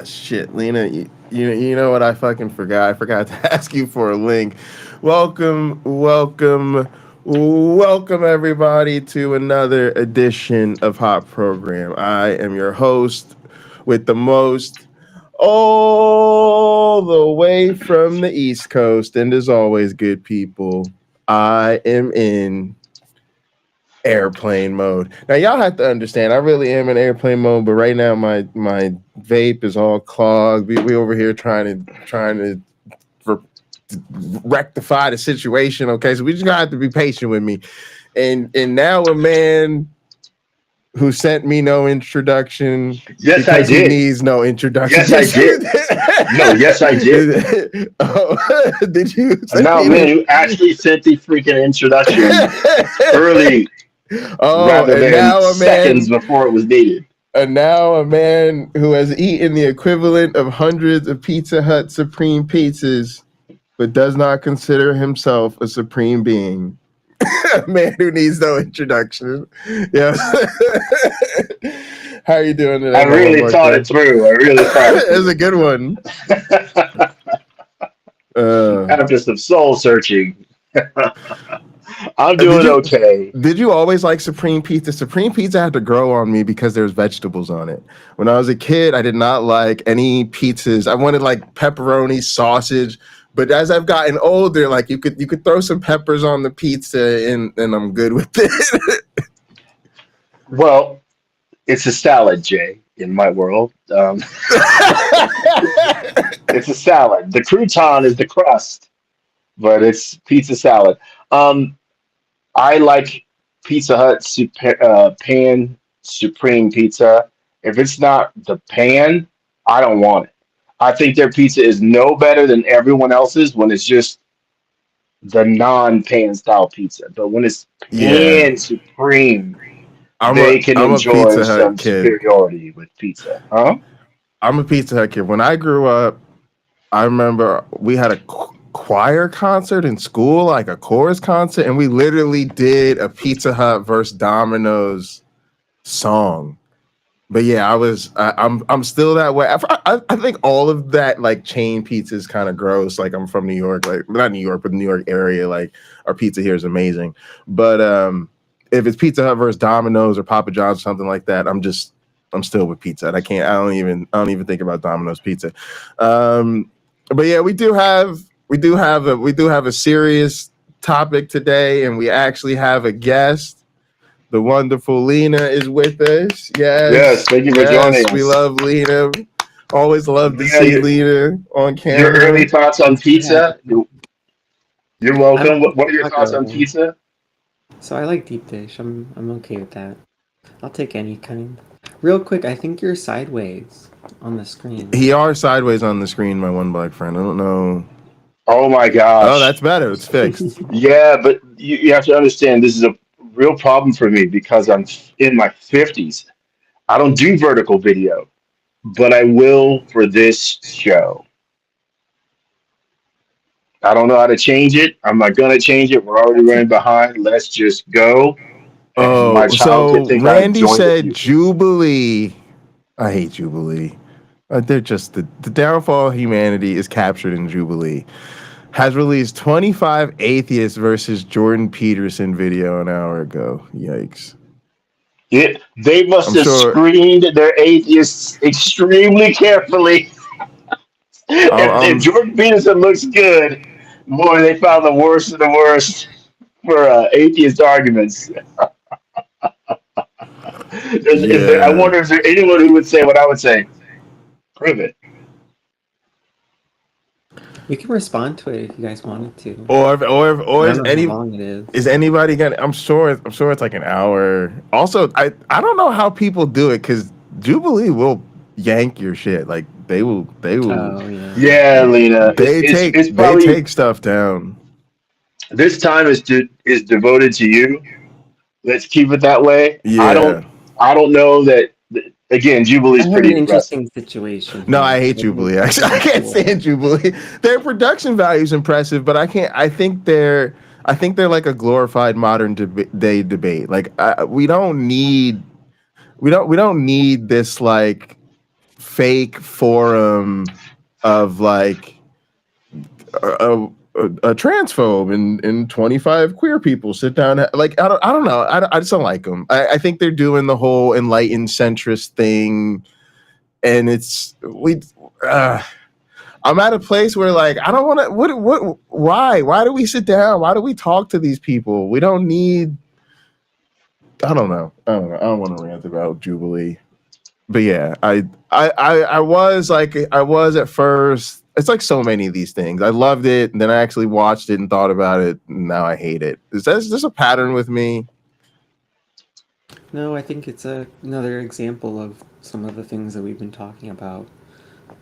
Shit, Lina, you know what I fucking forgot? I forgot to ask you for a link. Welcome everybody to another edition of Hot Program. I am your host with the most, all the way from the East Coast, and as always, good people, I am in airplane mode. Now y'all have to understand, I really am in airplane mode, but right now my vape is all clogged. We over here trying to rectify the situation. Okay, so we just gonna have to be patient with me. And now a man who sent me no introduction. Yes, I He did. needs no introduction. Yes, I did. No, yes, I did. Oh, did you? No, man, you actually sent the freaking introduction early Oh, rather and than now a seconds man, before it was needed. and now a man who has eaten the equivalent of hundreds of Pizza Hut Supreme pizzas, but does not consider himself a supreme being. A man who needs no introduction. Yeah. How are you doing I today, my one really boy thought it friend? through. I really thought it It's a through. good one. After some soul searching, I'm Did doing you okay. always like Supreme Pizza? Supreme Pizza had to grow on me because there's vegetables on it. When I was a kid, I did not like any pizzas. I wanted like pepperoni, sausage. But as I've gotten older, like you could throw some peppers on the pizza and I'm good with it. Well, it's a salad, Jay, in my world. It's a salad. The crouton is the crust, but it's pizza salad. Um, I like Pizza Hut pan supreme pizza. If it's not the pan, I don't want it. I think their pizza is no better than everyone else's when it's just the non-pan style pizza. But when it's Yeah. pan supreme, I'm a they can I'm a enjoy Pizza Hut some kid. superiority with pizza. Huh? I'm a Pizza Hut kid. When I grew up, I remember we had a choir concert in school, like a chorus concert, and we literally did a Pizza Hut versus Domino's song. But yeah, I'm still that way. I think all of that like chain pizza is kind of gross. Like I'm from New York, like not New York, but the New York area. Like our pizza here is amazing. But if it's Pizza Hut versus Domino's or Papa John's or something like that, I'm still with pizza. And I don't even think about Domino's pizza. Um, but yeah, we do have a serious topic today, and we actually have a guest. The wonderful Lina is with us. Yes, thank you for joining We us. love Lina. Always love to Lena, see Lina on your early camera. thoughts on Thanks for pizza? having me. You're I'm a welcome. pizza What are your thoughts on taco, pizza? so I like deep dish. I'm okay with that. I'll take any kind. Real quick, I think you're sideways on the screen. He are sideways on the screen, my one black friend. I don't know. Oh my Oh, that's gosh. better. It's fixed. Yeah, but you have to understand this is a real problem for me because I'm in my 50s. I don't do vertical video, but I will for this show. I don't know how to change it. I'm not gonna change it. We're already That's running behind. Let's just go. And my Oh, child can so think I Randy joined the said future. Jubilee. I hate Jubilee. They're just the downfall of humanity is captured in Jubilee. Has released 25 atheists versus Jordan Peterson video an hour ago. Yikes. They must I'm have sure. screened their atheists extremely carefully. If I'm Jordan Peterson looks good, boy, they found the worst of the worst for atheist arguments. I yeah. wonder if there anyone who would say what I would say. Prove it. we can respond to it if you guys wanted to. Or I don't know how long it is. is anybody gonna? I'm sure it's like an hour. Also, I don't know how people do it because Jubilee will yank your shit. Like Oh yeah. Yeah, Lena, it's they probably take stuff down. this time is devoted to you. Let's keep it that way. Yeah. I don't know that. Again, I Jubilee's have an pretty aggressive. interesting situation No, I here. hate Jubilee. Actually, I can't stand Jubilee. Their production value is impressive, but I can't. I think they're like a glorified modern day debate. Like we don't need this like fake forum of like a transphobe and 25 queer people sit down. Like, I don't know. I just don't like them. I think they're doing the whole enlightened centrist thing. And I'm at a place where like, I don't want to, why do we sit down? Why do we talk to these people? We don't need, I don't know. I don't want to rant about Jubilee. But yeah, I was at first. It's like so many of these things. I loved it, and then I actually watched it and thought about it, and now I hate it. Is this a pattern with me? No, I think it's another example of some of the things that we've been talking about,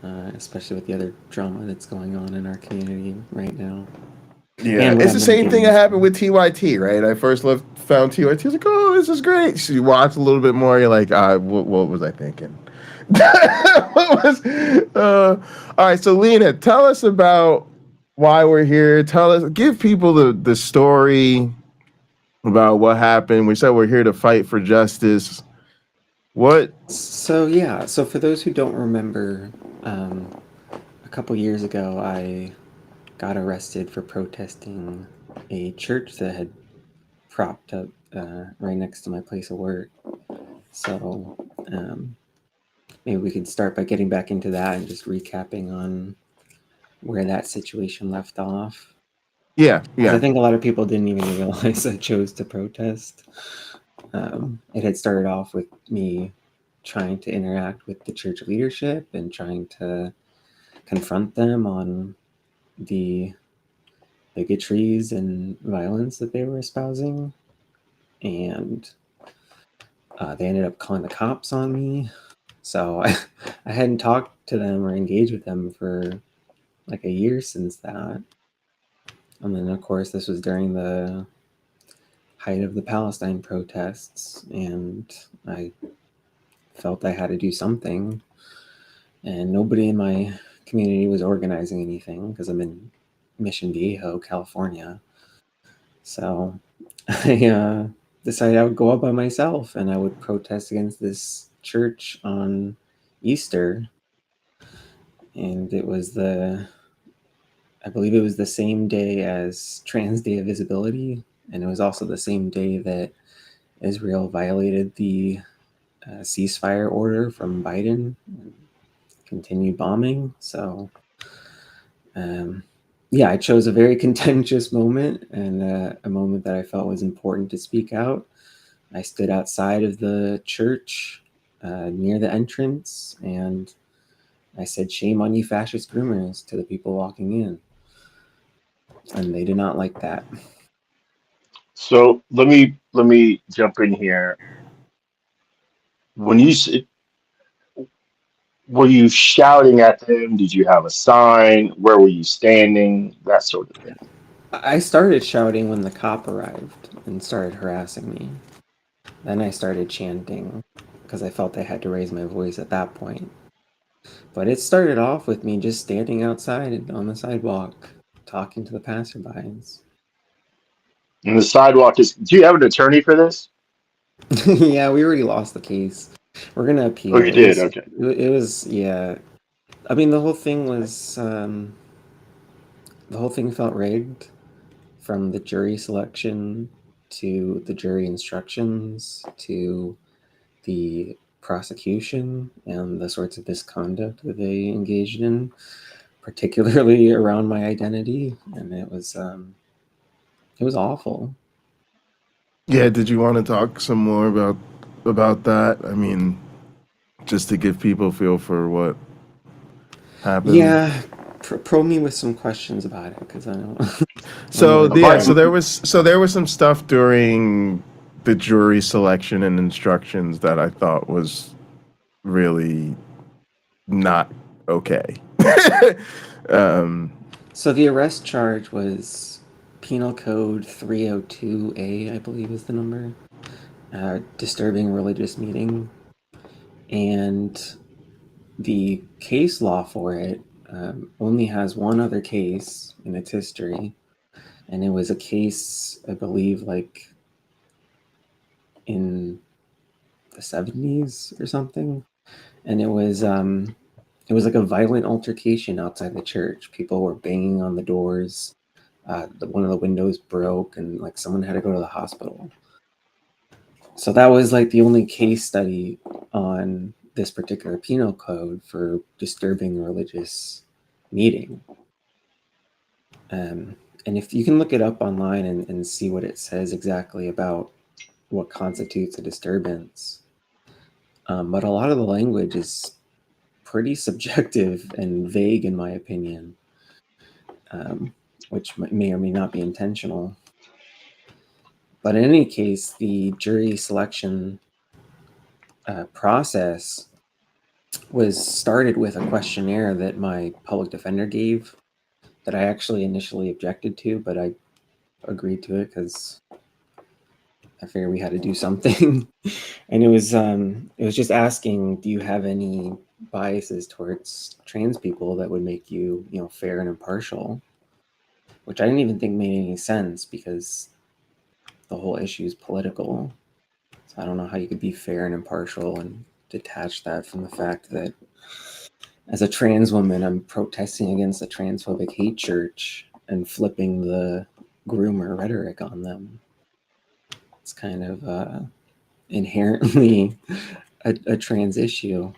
especially with the other drama that's going on in our community right now. Yeah, it's the same thing that happened with TYT, right? I first found TYT. I was like, oh, this is great. So you watch a little bit more, you're like, what was I thinking? All right, so Lina, tell us about why we're here. Give people the story about what happened. We said we're here to fight for justice. What? So for those who don't remember, a couple years ago, I got arrested for protesting a church that had propped up right next to my place of work. So maybe we could start by getting back into that and just recapping on where that situation left off. Yeah. I think a lot of people didn't even realize I chose to protest. It had started off with me trying to interact with the church leadership and trying to confront them on the bigotries and violence that they were espousing. And they ended up calling the cops on me. So I hadn't talked to them or engaged with them for like a year since that. And then, of course, this was during the height of the Palestine protests, and I felt I had to do something. And nobody in my community was organizing anything because I'm in Mission Viejo, California. So I decided I would go up by myself and I would protest against this church on Easter. And it was I believe it was the same day as Trans Day of Visibility. And it was also the same day that Israel violated the ceasefire order from Biden and continued bombing. So, I chose a very contentious moment and a moment that I felt was important to speak out. I stood outside of the church near the entrance and I said, "Shame on you fascist groomers," to the people walking in. And they did not like that. So let me jump in here. When you were you shouting at them? Did you have a sign? Where were you standing? That sort of thing. I started shouting when the cop arrived and started harassing me. Then I started chanting because I felt I had to raise my voice at that point. But it started off with me just standing outside on the sidewalk, talking to the passerbys. And the sidewalk is. Do you have an attorney for this? Yeah, we already lost the case. We're gonna appeal. Oh, you did. Okay. It was, yeah. I mean, the whole thing was, the whole thing felt rigged, from the jury selection to the jury instructions to the prosecution and the sorts of misconduct that they engaged in, particularly around my identity, and it was awful. Yeah, did you want to talk some more about that? I mean, just to give people a feel for what happened. Yeah, probe me with some questions about it because I don't. So there was some stuff during the jury selection and instructions that I thought was really not okay. So the arrest charge was Penal Code 302A, I believe is the number. Disturbing religious meeting. And the case law for it only has one other case in its history. And it was a case, I believe, like in the 70s or something. And it was it was like a violent altercation outside the church. People were banging on the doors. One of the windows broke, and like someone had to go to the hospital. So that was like the only case study on this particular penal code for disturbing a religious meeting. And if you can look it up online and see what it says exactly about what constitutes a disturbance. But a lot of the language is pretty subjective and vague, in my opinion, which may or may not be intentional. But in any case, the jury selection process was started with a questionnaire that my public defender gave that I actually initially objected to, but I agreed to it because I figured we had to do something. And it was just asking, do you have any biases towards trans people that would make you, fair and impartial? Which I didn't even think made any sense because the whole issue is political. So I don't know how you could be fair and impartial and detach that from the fact that as a trans woman, I'm protesting against a transphobic hate church and flipping the groomer rhetoric on them. It's kind of inherently a trans issue.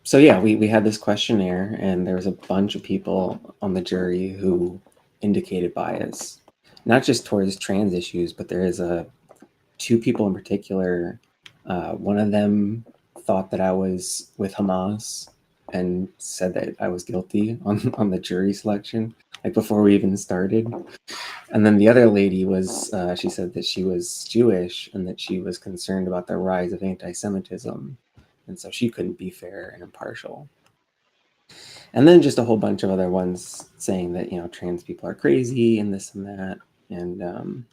So yeah, we had this questionnaire, and there was a bunch of people on the jury who indicated bias, not just towards trans issues, but there is two people in particular. One of them thought that I was with Hamas and said that I was guilty on the jury selection, like before we even started. And then the other lady was, she said that she was Jewish and that she was concerned about the rise of anti-Semitism. And so she couldn't be fair and impartial. And then just a whole bunch of other ones saying that, trans people are crazy and this and that. And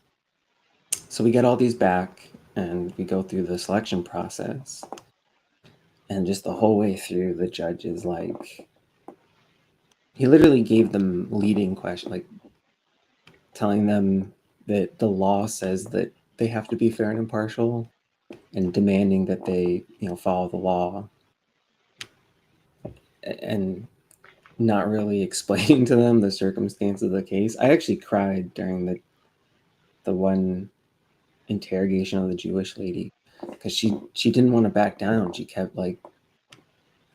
so we get all these back and we go through the selection process. And just the whole way through, the judge is like, he literally gave them leading question, like telling them that the law says that they have to be fair and impartial and demanding that they, follow the law, and not really explaining to them the circumstance of the case. I actually cried during the one interrogation of the Jewish lady because she didn't want to back down. She kept like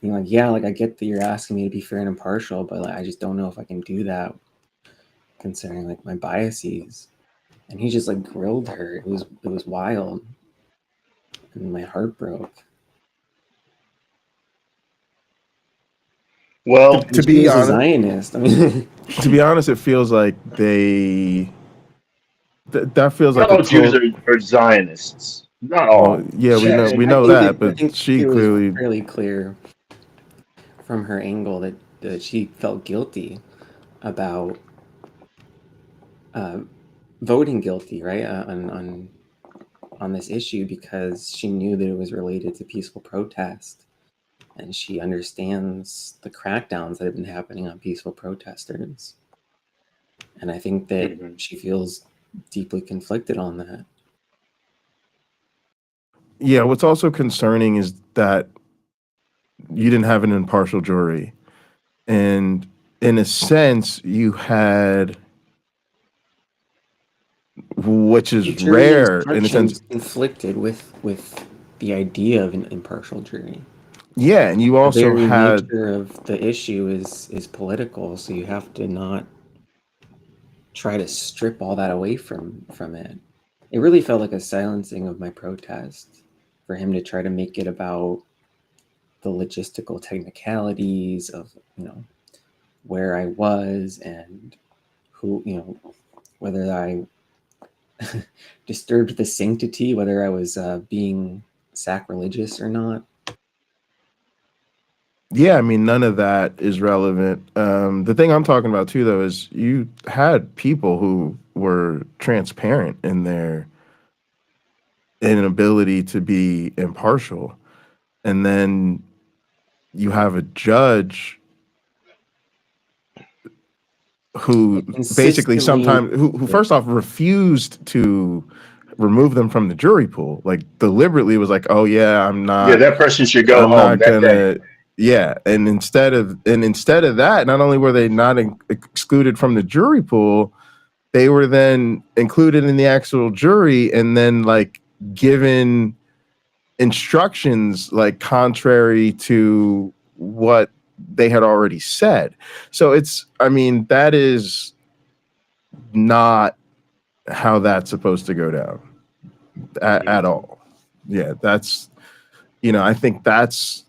being like, yeah, like I get that you're asking me to be fair and impartial, but like I just don't know if I can do that considering like my biases. And he just like grilled her. It was wild. And my heart broke. Well, To be honest, a Zionist. I mean, to be honest, it feels like that feels like not all Jews are Zionists. Not all. Well, yeah, we know that, but she clearly was fairly clear from her angle that she felt guilty about voting guilty, right, on this issue because she knew that it was related to peaceful protest, and she understands the crackdowns that have been happening on peaceful protesters. And I think that she feels deeply conflicted on that. Yeah, what's also concerning is that you didn't have an impartial jury. And in a sense, you had, which is rare in a sense, conflicted with the idea of an impartial jury. Yeah, and you also the very had nature of the issue is political, so you have to not try to strip all that away from it. It really felt like a silencing of my protest for him to try to make it about the logistical technicalities of, where I was and who, whether I disturbed the sanctity, whether I was being sacrilegious or not. Yeah, I mean, none of that is relevant. The thing I'm talking about too, though, is you had people who were transparent in their inability to be impartial. And then you have a judge who basically sometimes, who first off refused to remove them from the jury pool, like deliberately was like, oh yeah, I'm not. Yeah, that person should go home that day. Yeah, and instead of that, not only were they not excluded from the jury pool, they were then included in the actual jury, and then like given instructions like contrary to what they had already said. So it's, I mean, that is not how that's supposed to go down at all. Yeah, that's, I think that's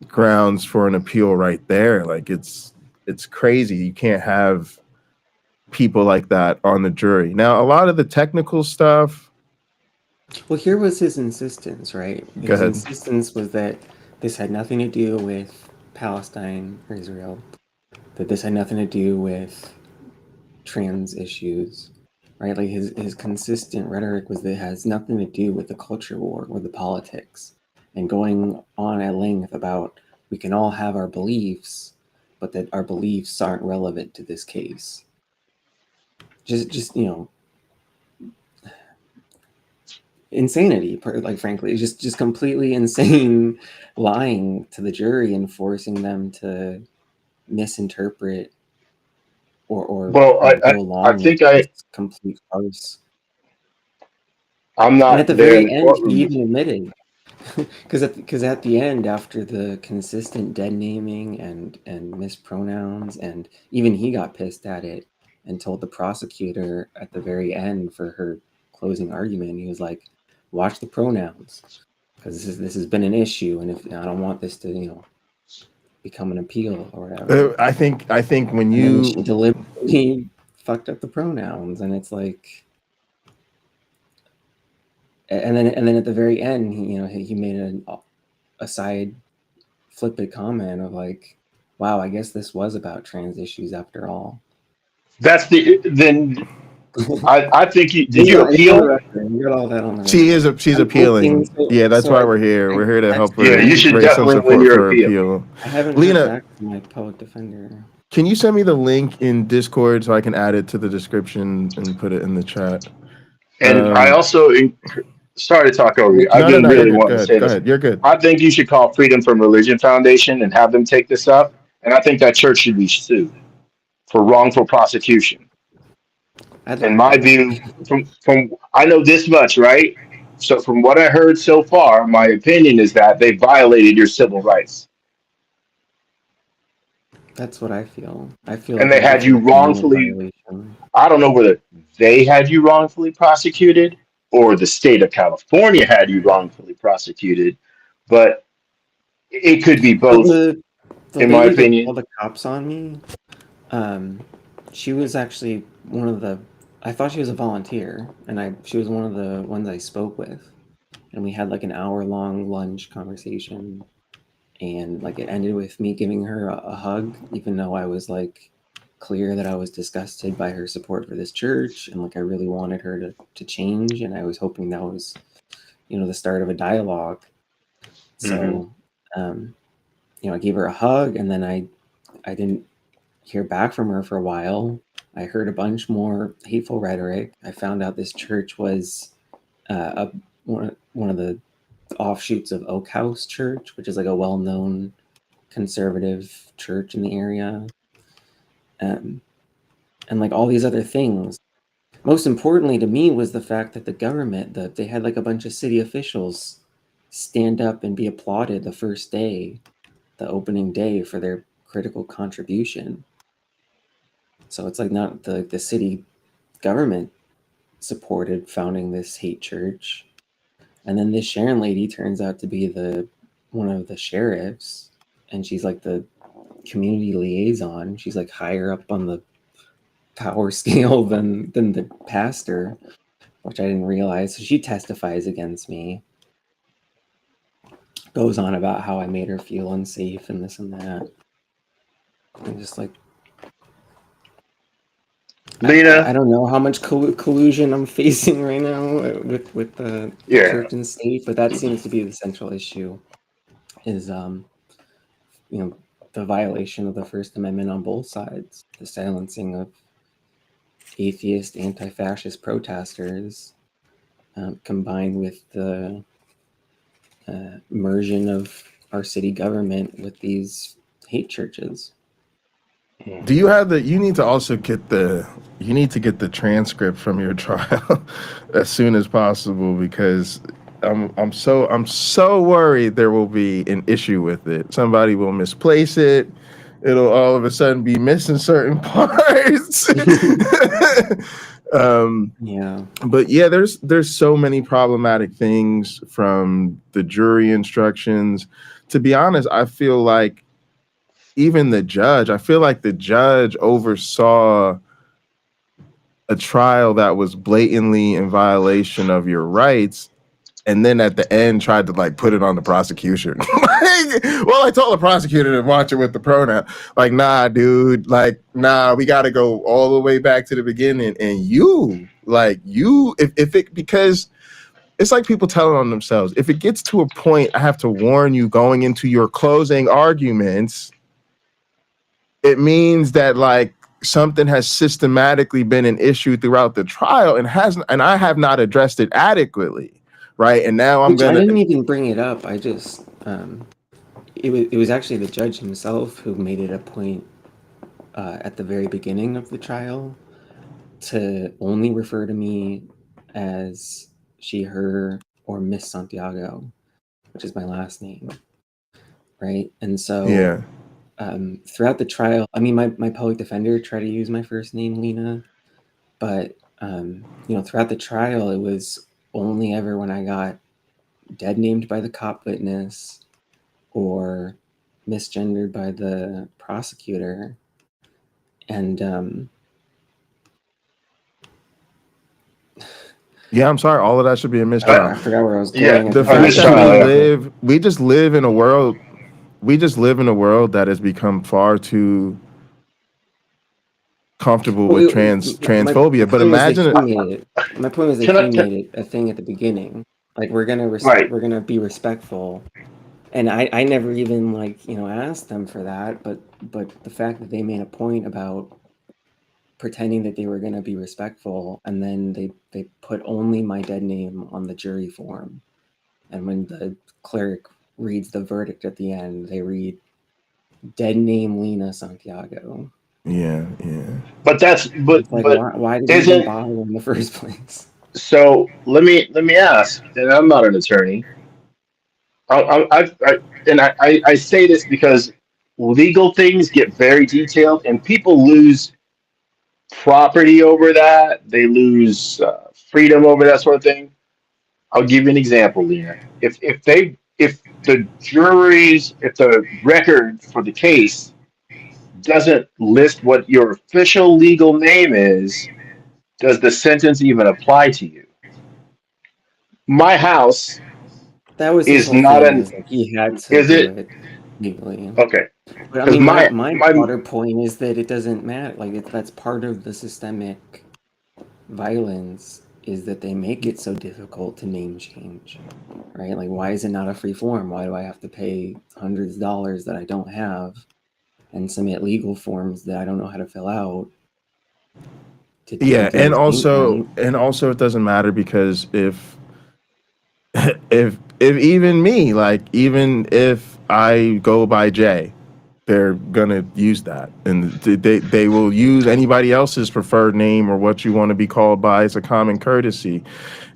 grounds for an appeal right there. Like it's crazy. You can't have people like that on the jury. Now, a lot of the technical stuff. Well, here was his insistence, right? Go His ahead. insistence was that this had nothing to do with Palestine or Israel, that this had nothing to do with trans issues, right? Like his consistent rhetoric was that it has nothing to do with the culture war or the politics, and going on at length about we can all have our beliefs, but that our beliefs aren't relevant to this case. Just insanity, like frankly, just completely insane, lying to the jury and forcing them to misinterpret or Well, go I along with think this complete farce. I'm And at not the there in very the end, he courtroom. even admitted, because at the end, after the consistent dead naming and mispronouns, and even he got pissed at it and told the prosecutor at the very end for her closing argument, he was like, "Watch the pronouns, because this has been an issue, and if I don't want this to become an appeal or whatever." I think when And then you she deliberately fucked up the pronouns, and it's like. And then at the very end, he made a side flippant comment of like, "Wow, I guess this was about trans issues after all." That's then. I think did It's you on the appeal? record. You got all that on the record. she's I'm hoping appealing. so. Yeah, that's So why we're here. We're here to help Yeah, her you should raise some definitely win support your for her appeal. appeal. I haven't heard Lina, back from my public defender. can you send me the link in Discord so I can add it to the description and put it in the chat? And I also, sorry to talk over you. I just No, you're really good. wanted Go to ahead. say Go this. ahead. You're good. I think you should call Freedom from Religion Foundation and have them take this up. And I think that church should be sued for wrongful prosecution. I'd In like my that. view, from I know this much, right? So from what I heard so far, my opinion is that they violated your civil rights. That's what I feel. I feel And like they it had was an you ignored wrongfully, violation. I don't know whether they had you wrongfully prosecuted or the state of California had you wrongfully prosecuted, but it could be Well, both, the in my lady that called opinion. the cops on me, she was actually one of the. I thought she was a volunteer, and she was one of the ones I spoke with, and we had like an hour-long lunch conversation, and like it ended with me giving her a hug, even though I was like clear that I was disgusted by her support for this church, and like I really wanted her to change, and I was hoping that was, the start of a dialogue. Hmm. So, I gave her a hug, and then I didn't hear back from her for a while. I heard a bunch more hateful rhetoric. I found out this church was one of the offshoots of Oak House Church, which is like a well-known conservative church in the area, and like all these other things. Most importantly to me was the fact that the government, that they had like a bunch of city officials stand up and be applauded the first day, the opening day, for their critical contribution. So it's like not the city government supported founding this hate church. And then this Sharon lady turns out to be one of the sheriffs, and she's like the community liaison. She's like higher up on the power scale than the pastor, which I didn't realize. So she testifies against me, goes on about how I made her feel unsafe and this and that. And just like, I Lena, don't know how much collusion I'm facing right now with the yeah, church and state, but that seems to be the central issue. Is the violation of the First Amendment on both sides, the silencing of atheist, anti-fascist protesters, combined with the immersion of our city government with these hate churches. Do you have you need to also get the transcript from your trial as soon as possible, because I'm so worried there will be an issue with it. Somebody will misplace it. It'll all of a sudden be missing certain parts. Yeah. But yeah, there's so many problematic things from the jury instructions. To be honest, I feel like even the judge oversaw a trial that was blatantly in violation of your rights, and then at the end tried to like put it on the prosecution. Well, I told the prosecutor to watch it with the pronoun. Like, nah, dude, like, nah, we got to go all the way back to the beginning. And because it's like people telling on themselves. If it gets to a point, I have to warn you going into your closing arguments, it means that like something has systematically been an issue throughout the trial and I have not addressed it adequately. Right. And now I didn't even bring it up. I just it was actually the judge himself who made it a point at the very beginning of the trial to only refer to me as she, her, or Miss Santiago, which is my last name. Right. And so yeah. Throughout the trial, I mean, my public defender tried to use my first name, Lina, but throughout the trial, it was only ever when I got dead named by the cop witness or misgendered by the prosecutor. And yeah, I'm sorry. All of that should be a mistrial. I forgot where I was going. Yeah, the fact that we just live in a world. We just live in a world that has become far too comfortable with transphobia. But imagine my point was that he made it a thing at the beginning. Like, we're gonna be respectful, and I never even asked them for that. But the fact that they made a point about pretending that they were gonna be respectful, and then they put only my dead name on the jury form, and when the clerk reads the verdict at the end, they read dead name Lina Santiago. Yeah. But why did you even bother in the first place? So let me ask, and I'm not an attorney. I say this because legal things get very detailed, and people lose property over that. They lose freedom over that sort of thing. I'll give you an example, Lina. If the record for the case doesn't list what your official legal name is, does the sentence even apply to you? My house is not an. He had to do it legally. Okay. But I mean, my broader point is that it doesn't matter. Like, that's part of the systemic violence, is that they make it so difficult to name change, right? Like, why is it not a free form? Why do I have to pay hundreds of dollars that I don't have and submit legal forms that I don't know how to fill out? And also it doesn't matter, because if even me, like, even if I go by Jay, they're gonna use that, and they will use anybody else's preferred name or what you want to be called by as a common courtesy.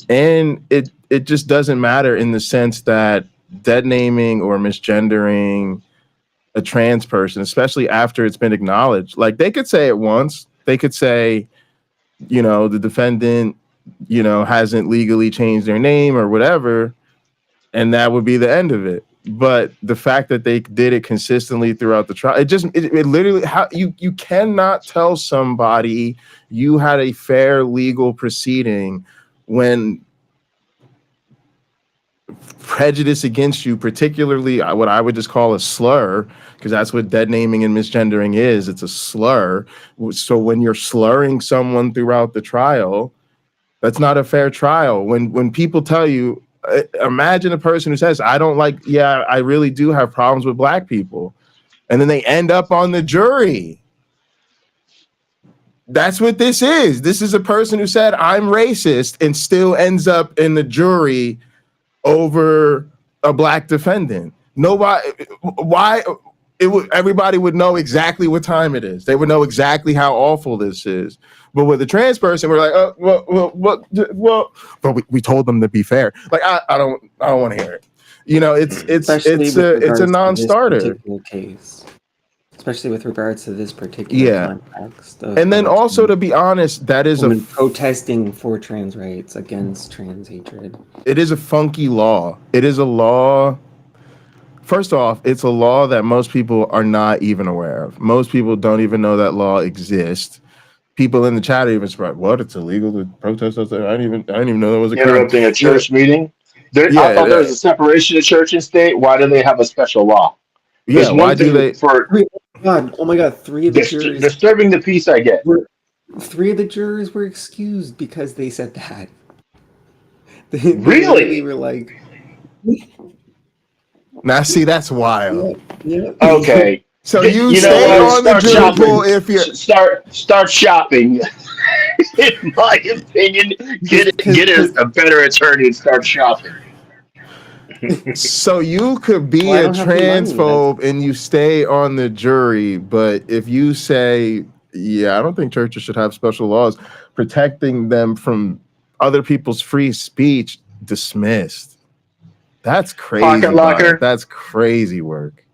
And it just doesn't matter in the sense that dead naming or misgendering a trans person, especially after it's been acknowledged, like, they could say it once, they could say, the defendant, hasn't legally changed their name or whatever, and that would be the end of it. But the fact that they did it consistently throughout the trial, it literally, how you cannot tell somebody you had a fair legal proceeding when prejudice against you, particularly what I would just call a slur, because that's what dead naming and misgendering is. It's a slur. So when you're slurring someone throughout the trial, that's not a fair trial. When people tell you, imagine a person who says, I really do have problems with black people, and then they end up on the jury. That's what this is. This is a person who said, I'm racist, and still ends up in the jury over a black defendant. Nobody, why? Everybody would know exactly what time it is. They would know exactly how awful this is. But with the trans person, we're like, well, but we told them to be fair. Like, I don't want to hear it. You know, it's a non-starter. Case, especially with regards to this particular context. And then also, to be honest, that is protesting for trans rights against trans hatred. It is a funky law. It is a law. First off, it's a law that most people are not even aware of. Most people don't even know that law exists. People in the chat are even surprised. What? It's illegal to protest outside? I didn't even know there was a crime. Interrupting a church meeting. I thought there was a separation of church and state. Why do they have a special law? Yeah, why do they? Oh my God! 3 of the jurors disturbing the peace. I get. 3 of the jurors were excused because they said that. Really? They were like. Now, see, that's wild. Yeah. Okay. So you stay on the jury pool if you start shopping. In my opinion, get a better attorney and start shopping. So you could be a transphobe and you stay on the jury, but if you say, I don't think churches should have special laws protecting them from other people's free speech, dismissed. That's crazy. Pocket locker. That's crazy work.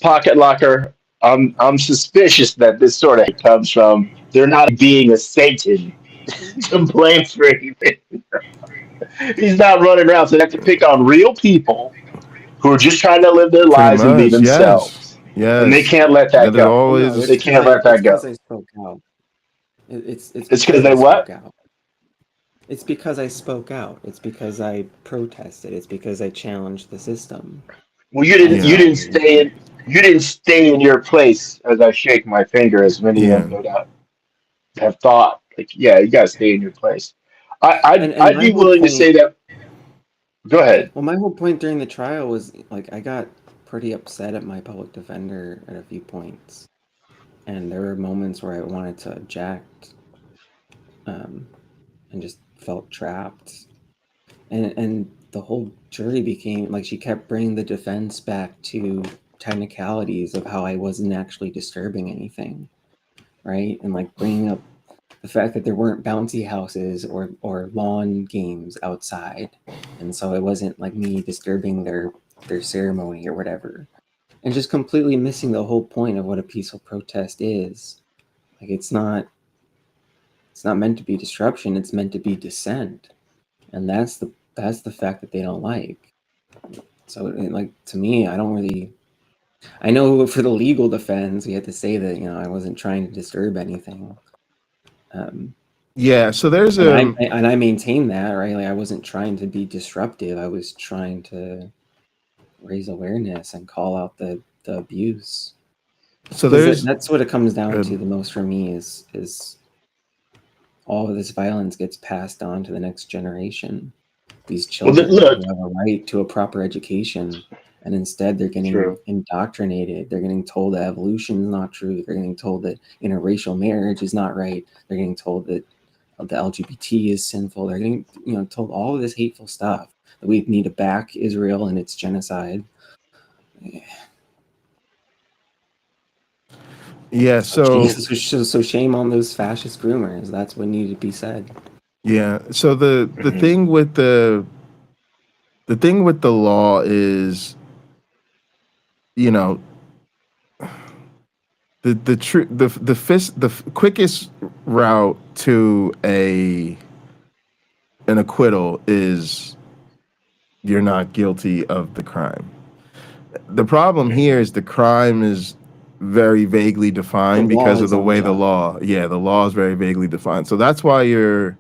Pocket locker. I'm suspicious that this sort of comes from there not being a Satan to blame for anything. He's not running around, so they have to pick on real people who are just trying to live their lives and be themselves. Yes. And they can't let that go. They can't let that go. I spoke out. It's because they what? It's because I spoke out. It's because I protested. It's because I challenged the system. Well, you didn't stay in your place. As I shake my finger, as many of no doubt have thought. Like, you gotta stay in your place. I'd be willing to say that. Go ahead. Well, my whole point during the trial was like I got pretty upset at my public defender at a few points, and there were moments where I wanted to object, and just felt trapped, and the whole jury became like she kept bringing the defense back to technicalities of how I wasn't actually disturbing anything, right? And like bringing up the fact that there weren't bouncy houses or lawn games outside, and so it wasn't like me disturbing their ceremony or whatever, and just completely missing the whole point of what a peaceful protest is. Like it's not meant to be disruption, it's meant to be dissent. And that's the fact that they don't like. So like to me, I know for the legal defense, we had to say that, I wasn't trying to disturb anything. So there's and I maintain that, right? Like I wasn't trying to be disruptive. I was trying to raise awareness and call out the abuse. So that's what it comes down to the most for me is all of this violence gets passed on to the next generation. These children who have a right to a proper education, and instead they're getting indoctrinated. They're getting told that evolution is not true. They're getting told that interracial marriage is not right. They're getting told that the LGBT is sinful. They're getting told all of this hateful stuff, that we need to back Israel and its genocide. Yeah, so shame on those fascist groomers. That's what needed to be said. Yeah. So the thing with the law is, the quickest route to an acquittal is you're not guilty of the crime. The problem here is the crime is very vaguely defined because of the way the law is very vaguely defined. So that's why your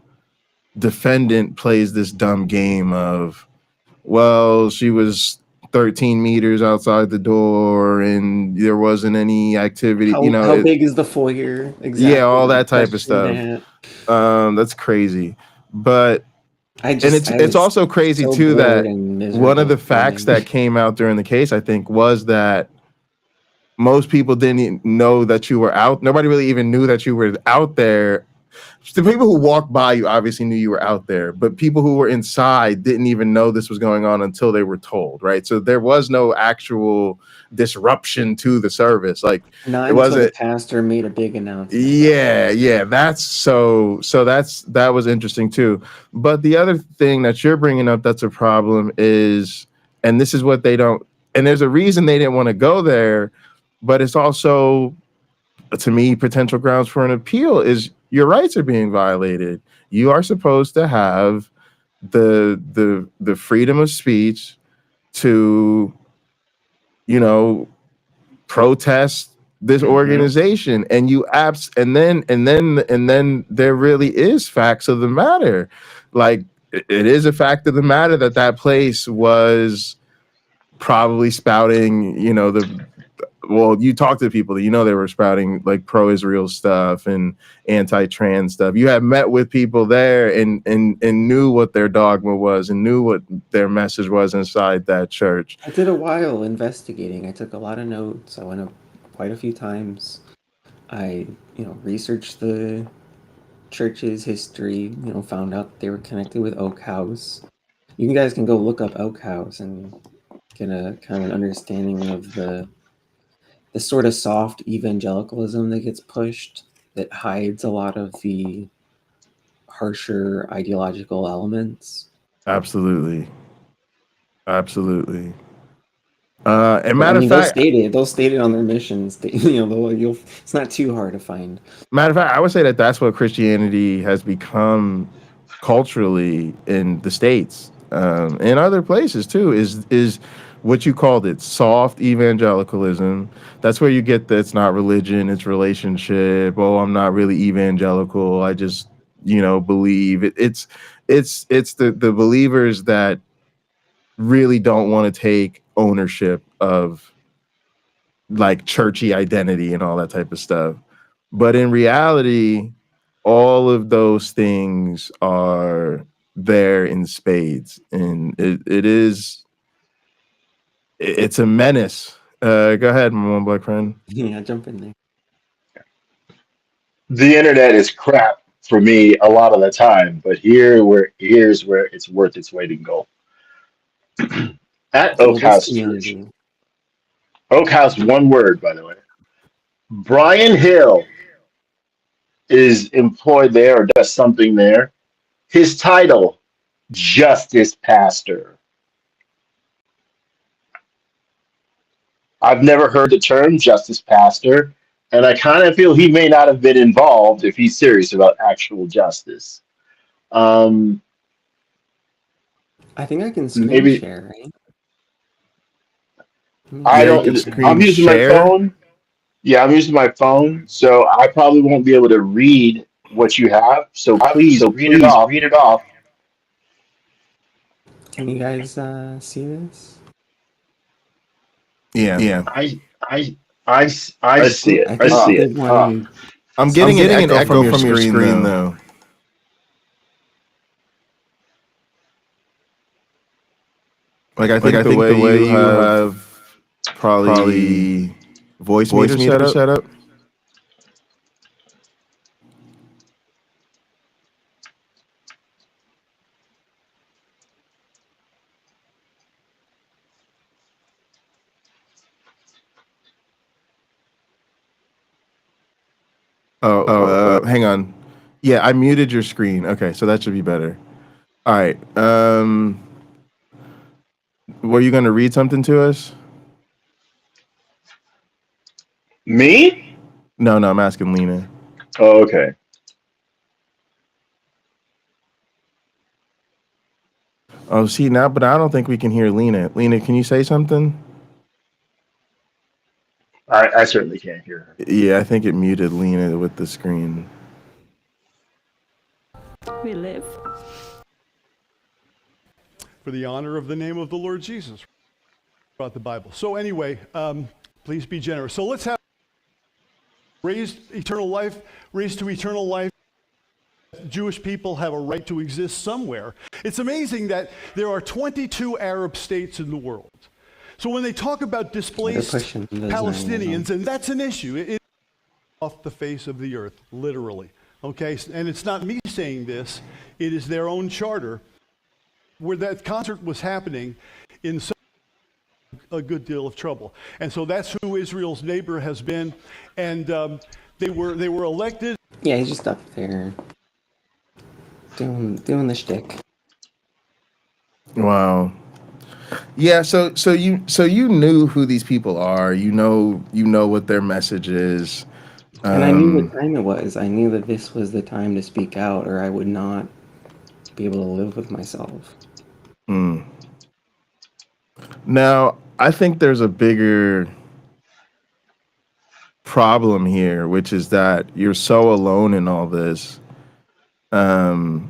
defendant plays this dumb game of, well, she was 13 meters outside the door and there wasn't any activity. How big is the foyer? Exactly. Yeah, all that type of stuff. That's crazy. But it's also crazy too that one of the facts that came out during the case, I think, was that most people didn't know that you were out. Nobody really even knew that you were out there the people who walked by you obviously knew you were out there, but people who were inside didn't even know this was going on until they were told, right? So there was no actual disruption to the service. Like, Not it until wasn't. the pastor made a big announcement. Yeah, that was interesting too. But the other thing that you're bringing up that's a problem is, and this is what they don't, and there's a reason they didn't want to go there, but it's also, to me, potential grounds for an appeal is your rights are being violated. You are supposed to have the freedom of speech to, protest this organization, and then there really is facts of the matter. Like, it is a fact of the matter that place was probably spouting, you talk to people that they were spouting like pro-Israel stuff and anti-trans stuff. You had met with people there and knew what their dogma was and knew what their message was inside that church. I did a while investigating. I took a lot of notes. I went up quite a few times. I, researched the church's history, found out they were connected with Oak House. You guys can go look up Oak House and get a kind of an understanding of the sort of soft evangelicalism that gets pushed that hides a lot of the harsher ideological elements. Absolutely. And matter of fact, they'll state it on their missions. It's not too hard to find. Matter of fact, I would say that's what Christianity has become culturally in the States, and other places too, is what you called it, soft evangelicalism. That's where you get that it's not religion, it's relationship. Oh, I'm not really evangelical. I just, believe. It's the believers that really don't want to take ownership of like churchy identity and all that type of stuff. But in reality, all of those things are there in spades, and it's a menace. Go ahead, MyOneBlack Friend. Yeah, jump in there. The internet is crap for me a lot of the time, but here's where it's worth its weight in gold. At Oak House Church. Oak House, one word, by the way. Brian Hill is employed there or does something there. His title, Justice Pastor. I've never heard the term Justice Pastor, and I kind of feel he may not have been involved if he's serious about actual justice. I think I can screen share, right? I'm using my phone. Yeah, I'm using my phone, so I probably won't be able to read what you have. So please read it off. Can you guys see this? Yeah. I see it. I see it. I'm getting an echo from your screen though. Like I think the way you have probably voice meter set up. Hang on. Yeah, I muted your screen. Okay, so that should be better. All right. Were you going to read something to us? Me? No, I'm asking Lina. Oh, okay. Oh, see now, but I don't think we can hear Lina. Lina, can you say something? I certainly can't hear her. Yeah, I think it muted Lina with the screen. We live for the honor of the name of the Lord Jesus throughout the Bible. So anyway, please be generous. So let's have raised to eternal life. Jewish people have a right to exist somewhere. It's amazing that there are 22 Arab states in the world. So when they talk about displaced Palestinians, and that's an issue, it's off the face of the earth, literally. Okay, and it's not me saying this, it is their own charter, where that concert was happening in a good deal of trouble. And so that's who Israel's neighbor has been. And they were elected. Yeah, he's just up there doing the shtick. Wow. Yeah, so you knew who these people are. You know what their message is. And I knew what time it was. I knew that this was the time to speak out, or I would not be able to live with myself. Now, I think there's a bigger problem here, which is that you're so alone in all this. I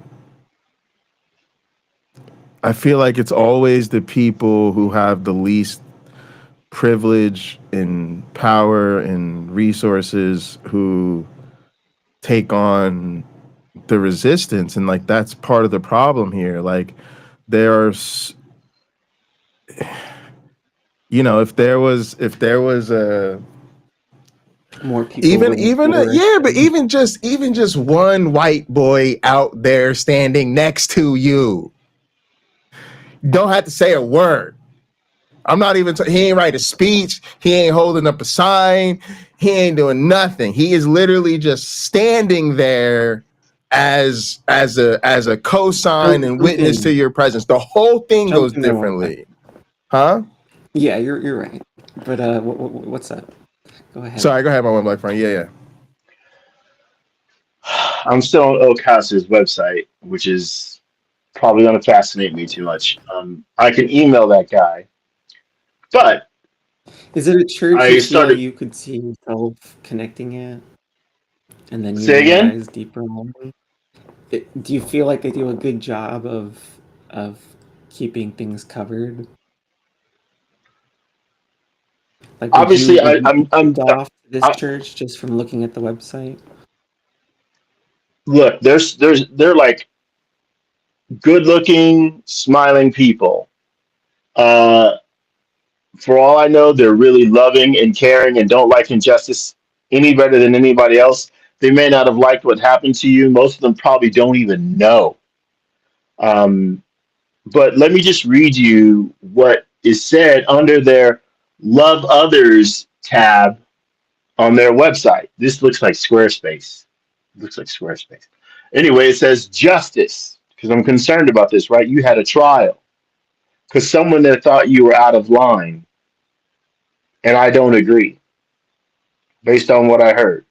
feel like it's always the people who have the least privilege and power and resources who take on the resistance, and like that's part of the problem here. Like there's, you know, if there was a more people, even just one white boy out there standing next to you, don't have to say a word. I'm not even. He ain't write a speech. He ain't holding up a sign. He ain't doing nothing. He is literally just standing there as a cosign and witness to your presence. The whole thing goes differently, huh? Yeah, you're right. But what's up? Go ahead. Sorry, go ahead, my one black friend. Yeah. I'm still on Oak House's website, which is probably going to fascinate me too much. I can email that guy, but is it a church you could see yourself connecting at, and then you realize deeper on? Do you feel like they do a good job of keeping things covered? Like, obviously, I'm off this church just from looking at the website. Look, they're like good-looking, smiling people. For all I know, they're really loving and caring and don't like injustice any better than anybody else. They may not have liked what happened to you. Most of them probably don't even know. But let me just read you what is said under their Love Others tab on their website. This looks like Squarespace. Anyway, it says justice, because I'm concerned about this, right? You had a trial because someone that thought you were out of line, and I don't agree based on what I heard.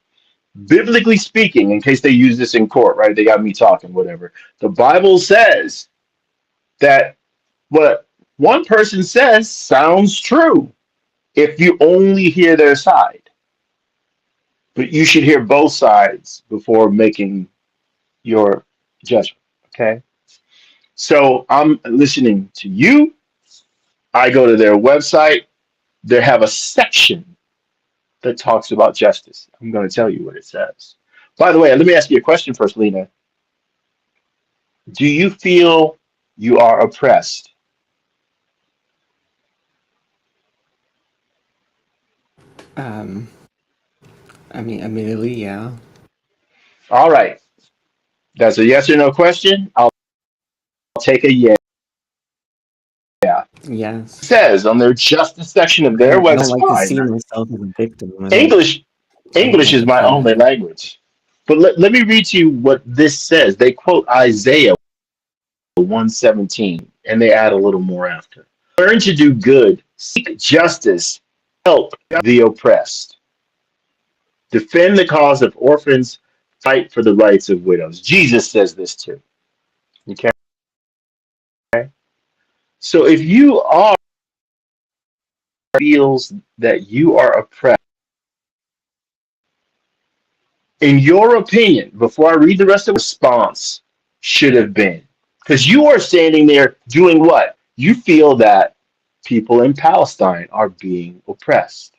Biblically speaking, in case they use this in court, right? They got me talking, whatever. The Bible says that what one person says sounds true if you only hear their side. But you should hear both sides before making your judgment, okay? So I'm listening to you. I go to their website. They have a section that talks about justice. I'm going to tell you what it says. By the way, let me ask you a question first, Lina. Do you feel you are oppressed? I mean, admittedly, yeah. All right. That's a yes or no question. I'll take a yeah. Yes. It says on their justice section of their website. I don't like to see myself as a victim. English is my only language. But let me read to you what this says. They quote Isaiah 1:17, and they add a little more after. Learn to do good, seek justice, help the oppressed. Defend the cause of orphans, fight for the rights of widows. Jesus says this too. Okay? So if you are feels that you are oppressed, in your opinion, before I read the rest of the response, should have been. Because you are standing there doing what? You feel that people in Palestine are being oppressed.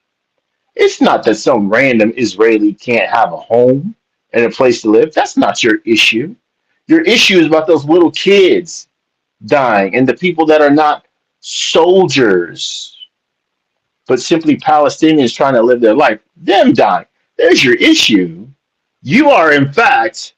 It's not that some random Israeli can't have a home and a place to live. That's not your issue. Your issue is about those little kids dying and the people that are not soldiers, but simply Palestinians trying to live their life. Them dying. There's your issue. You are, in fact,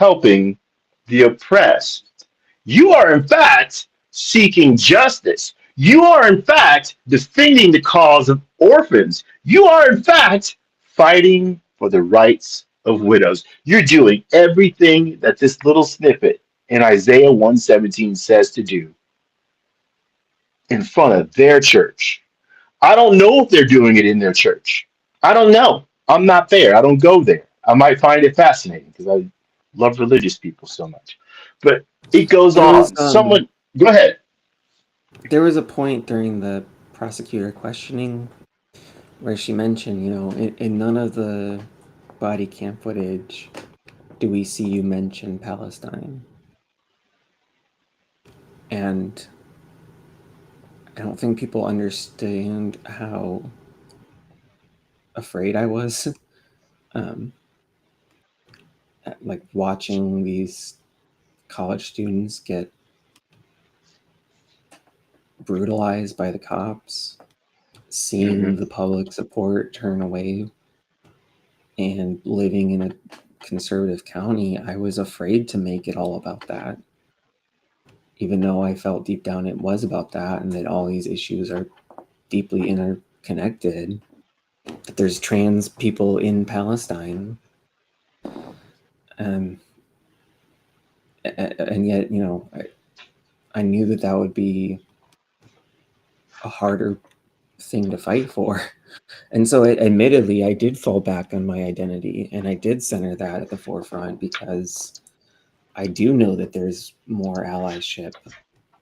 helping the oppressed. You are, in fact, seeking justice. You are, in fact, defending the cause of orphans. You are, in fact, fighting for the rights of widows. You're doing everything that this little snippet in Isaiah 117 says to do in front of their church. I don't know if they're doing it in their church. I don't know. I'm not there. I don't go there. I might find it fascinating because I love religious people so much. But it goes There was on. Someone, go ahead. there was a point during the prosecutor questioning where she mentioned, in none of the body cam footage do we see you mention Palestine. And I don't think people understand how afraid I was, like watching these college students get brutalized by the cops, seeing the public support turn away, and living in a conservative county. I was afraid to make it all about that, even though I felt deep down it was about that, and that all these issues are deeply interconnected, that there's trans people in Palestine. And yet, I knew that would be a harder thing to fight for. And so admittedly, I did fall back on my identity, and I did center that at the forefront because I do know that there's more allyship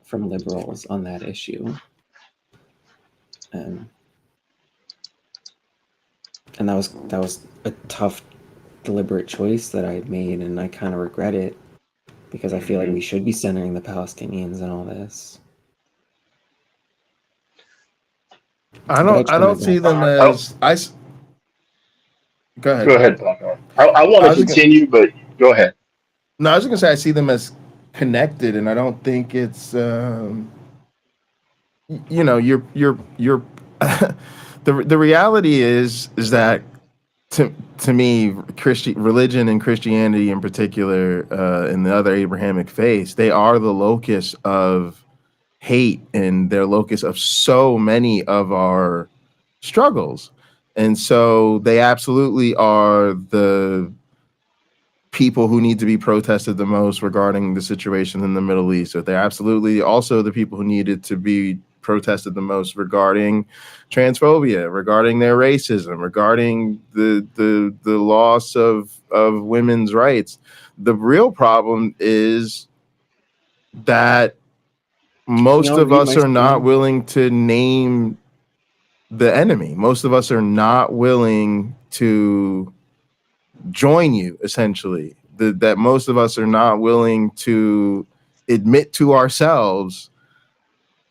from liberals on that issue. And that was a tough, deliberate choice that I made, and I kind of regret it because I feel like we should be centering the Palestinians and all this. I don't see them as Go ahead. Go ahead, Paco. I want to continue, but go ahead. No, I was just gonna say I see them as connected, and I don't think it's you're the reality is that to me, religion and Christianity in particular, and the other Abrahamic faiths, they are the locus of hate, and they're locus of so many of our struggles. And so they absolutely are the people who need to be protested the most regarding the situation in the Middle East. Or they're absolutely also the people who needed to be protested the most regarding transphobia, regarding their racism, regarding the loss of women's rights. The real problem is that most of us are not willing to name the enemy. Most of us are not willing to join you, essentially. That most of us are not willing to admit to ourselves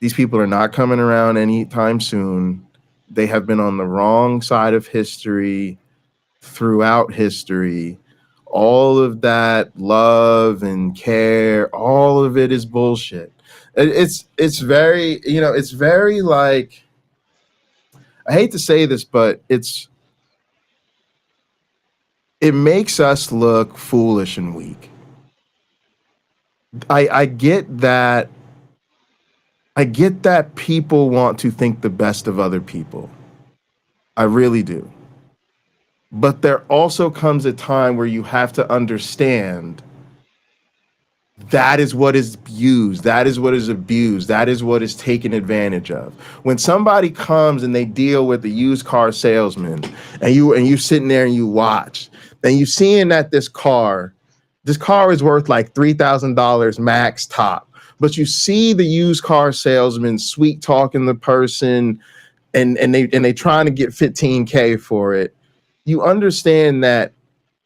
these people are not coming around anytime soon. They have been on the wrong side of history throughout history. All of that love and care, all of it is bullshit. It's very, it's very like, I hate to say this, but it makes us look foolish and weak. I get that. I get that people want to think the best of other people. I really do. But there also comes a time where you have to understand that is what is used. That is what is abused. That is what is taken advantage of. When somebody comes and they deal with a used car salesman, and you sitting there and you watch, and you seeing that this car is worth like $3,000 max top. But you see the used car salesman sweet talking the person, and they trying to get $15K for it. You understand that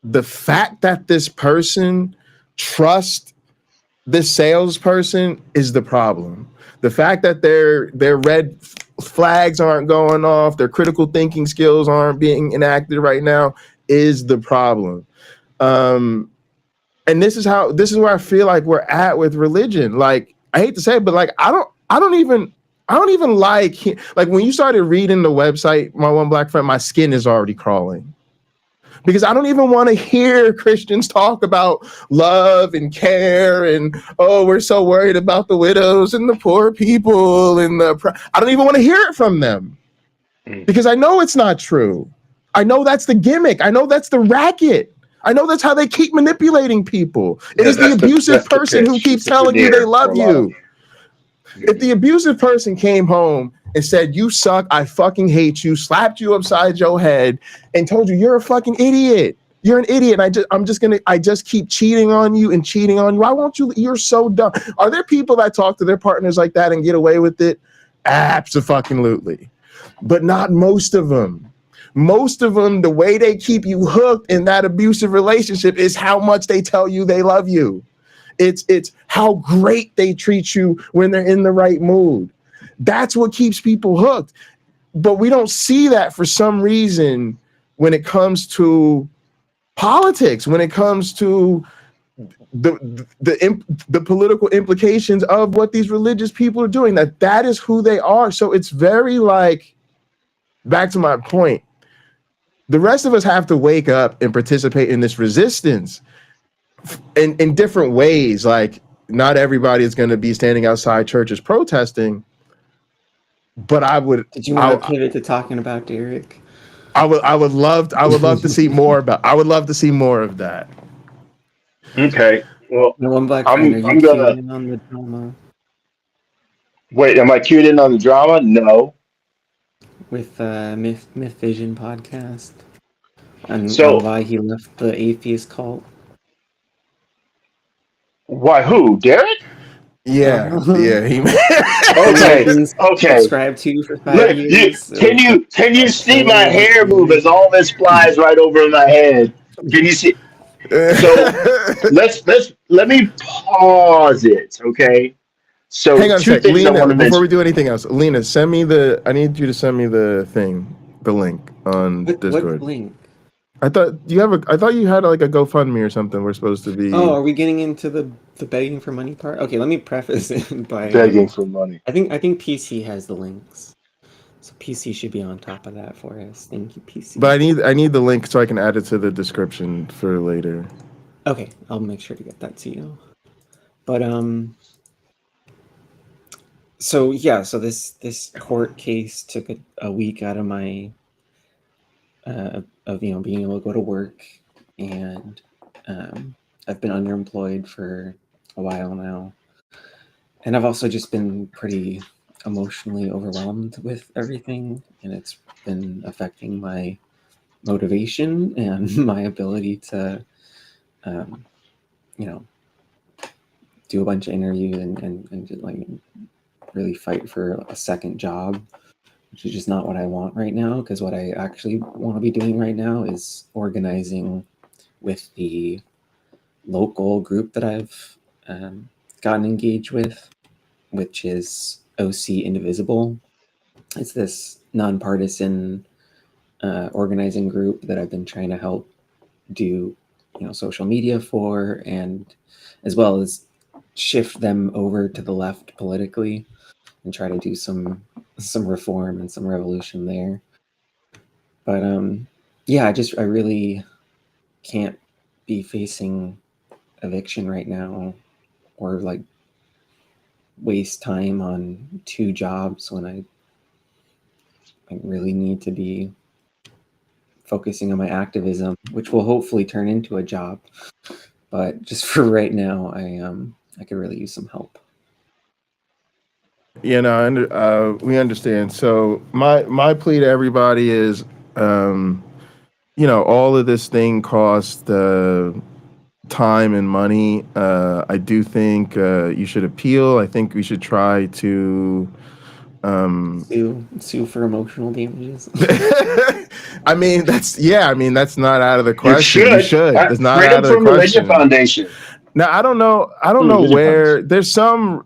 the fact that this person trusts this salesperson is the problem. The fact that their red flags aren't going off, their critical thinking skills aren't being enacted right now is the problem. And this is where I feel like we're at with religion. Like, I hate to say it, but like, I don't even like when you started reading the website, My One Black Friend, my skin is already crawling. because I don't even want to hear Christians talk about love and care and, oh, we're so worried about the widows and the poor people and I don't even want to hear it from them because I know it's not true. I know that's the gimmick. I know that's the racket. I know that's how they keep manipulating people. It is the abusive person who keeps telling you they love you. If the abusive person came home and said, you suck, I fucking hate you, slapped you upside your head and told you you're a fucking idiot. You're an idiot. And I just keep cheating on you and cheating on you. Why won't you? You're so dumb. Are there people that talk to their partners like that and get away with it? Abso-fucking-lutely. But not most of them. Most of them, the way they keep you hooked in that abusive relationship is how much they tell you they love you. It's how great they treat you when they're in the right mood. That's what keeps people hooked. But we don't see that for some reason when it comes to politics, when it comes to the political implications of what these religious people are doing, that is who they are. So it's very like, back to my point, the rest of us have to wake up and participate in this resistance in different ways. Like, not everybody is going to be standing outside churches protesting, but I would. Did you want to pivot to talking about Derek? I would love to see more about. I would love to see more of that. Okay. Well, MyOneBlack Friend, are you queued in on the drama? Wait, am I queued in on the drama? No. With Mythvision podcast and So why he left the atheist cult. why? Who? Derek? Yeah, yeah. Okay. Subscribe to you for 5 years. Can you see my hair move as all this flies right over my head? Can you see? So let me pause it, okay? So hang on a two sec, things Lina, I want to before mention. we do anything else. Lina, I need you to send me the link on Discord. What link? I thought you had like a GoFundMe or something. We're supposed to be. Oh, are we getting into the begging for money part? Okay, let me preface it by Begging for money. I think PC has the links, so PC should be on top of that for us. Thank you, PC. But I need the link so I can add it to the description for later. Okay, I'll make sure to get that to you. But so yeah, so this court case took a week out of my of being able to go to work, and I've been underemployed for a while now, and I've also just been pretty emotionally overwhelmed with everything, and it's been affecting my motivation and my ability to do a bunch of interviews and just like really fight for a second job, which is just not what I want right now, because what I actually want to be doing right now is organizing with the local group that I've gotten engaged with, which is OC Indivisible. It's this nonpartisan organizing group that I've been trying to help do social media for, and as well as shift them over to the left politically and try to do some reform and some revolution there. But yeah, I really can't be facing eviction right now, or like waste time on 2 jobs when I really need to be focusing on my activism, which will hopefully turn into a job. But just for right now, I could really use some help. Yeah, no, we understand. So my plea to everybody is, all of this thing costs time and money. I do think you should appeal. I think we should try to sue for emotional damages. I mean, that's not out of the question. You should. It's not Freedom out of the from Religion question. Foundation. Now, I don't know where there's some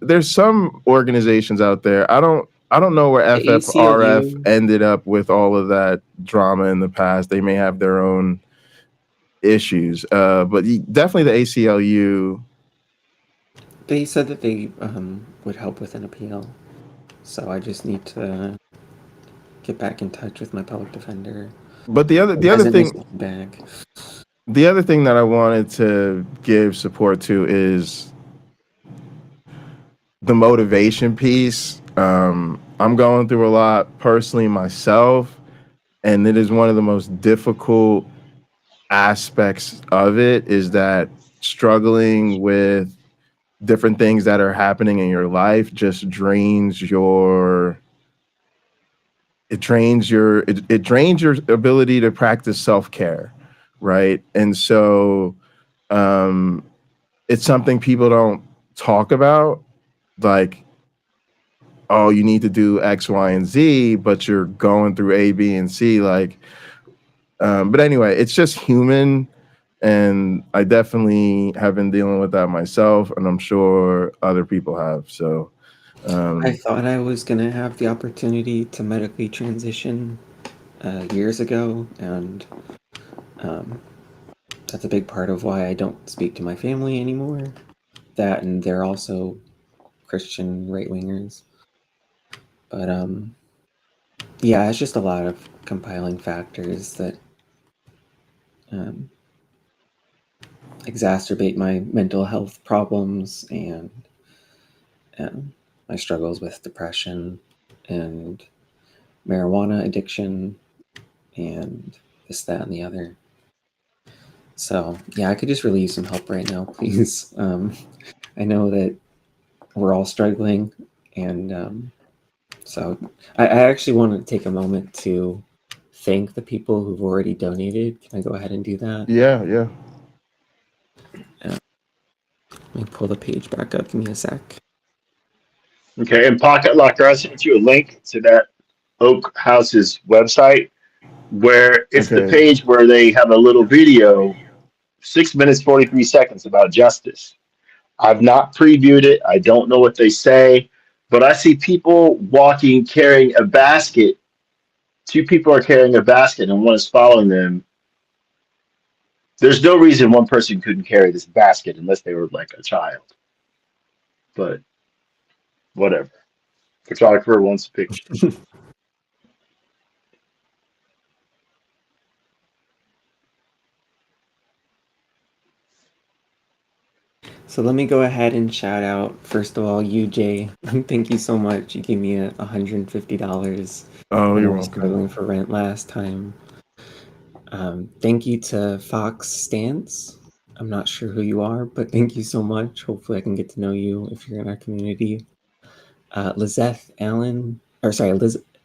organizations out there. I don't know where The FFRF ACLU ended up with all of that drama in the past. They may have their own issues, but definitely the ACLU. They said that they would help with an appeal, so I just need to get back in touch with my public defender But the other thing bag. the other thing that I wanted to give support to is the motivation piece. I'm going through a lot personally myself, and it is one of the most difficult aspects of it is that struggling with different things that are happening in your life just drains your it drains your ability to practice self-care, right? And so it's something people don't talk about, like, oh, you need to do X, Y, and Z, but you're going through A, B, and C. Like, but anyway, it's just human. And I definitely have been dealing with that myself, and I'm sure other people have. So I thought I was going to have the opportunity to medically transition years ago, and that's a big part of why I don't speak to my family anymore. That, and they're also Christian right-wingers. But yeah, it's just a lot of compiling factors that exacerbate my mental health problems and my struggles with depression and marijuana addiction and this, that, and the other. So yeah, I could just really use some help right now, please. I know that we're all struggling, and so I actually want to take a moment to thank the people who've already donated. Can I go ahead and do that? yeah. Let me pull the page back up. Give me a sec. Okay, and Pocket Locker, I sent you a link to that Oak House's website where it's the Okay. page where they have a little video, 6 minutes 43 seconds about justice. I've not previewed it. I don't know what they say, but I see people walking carrying a basket. Two people are carrying a basket and one is following them. There's no reason one person couldn't carry this basket unless they were like a child. But whatever. Photographer wants a picture. So let me go ahead and shout out, first of all, you, Jay. Thank you so much. You gave me $150 Oh, when I you're was welcome. struggling for rent last time. Thank you to Fox Stance. I'm not sure who you are, but thank you so much. Hopefully I can get to know you if you're in our community. Lizeth Allen, or sorry,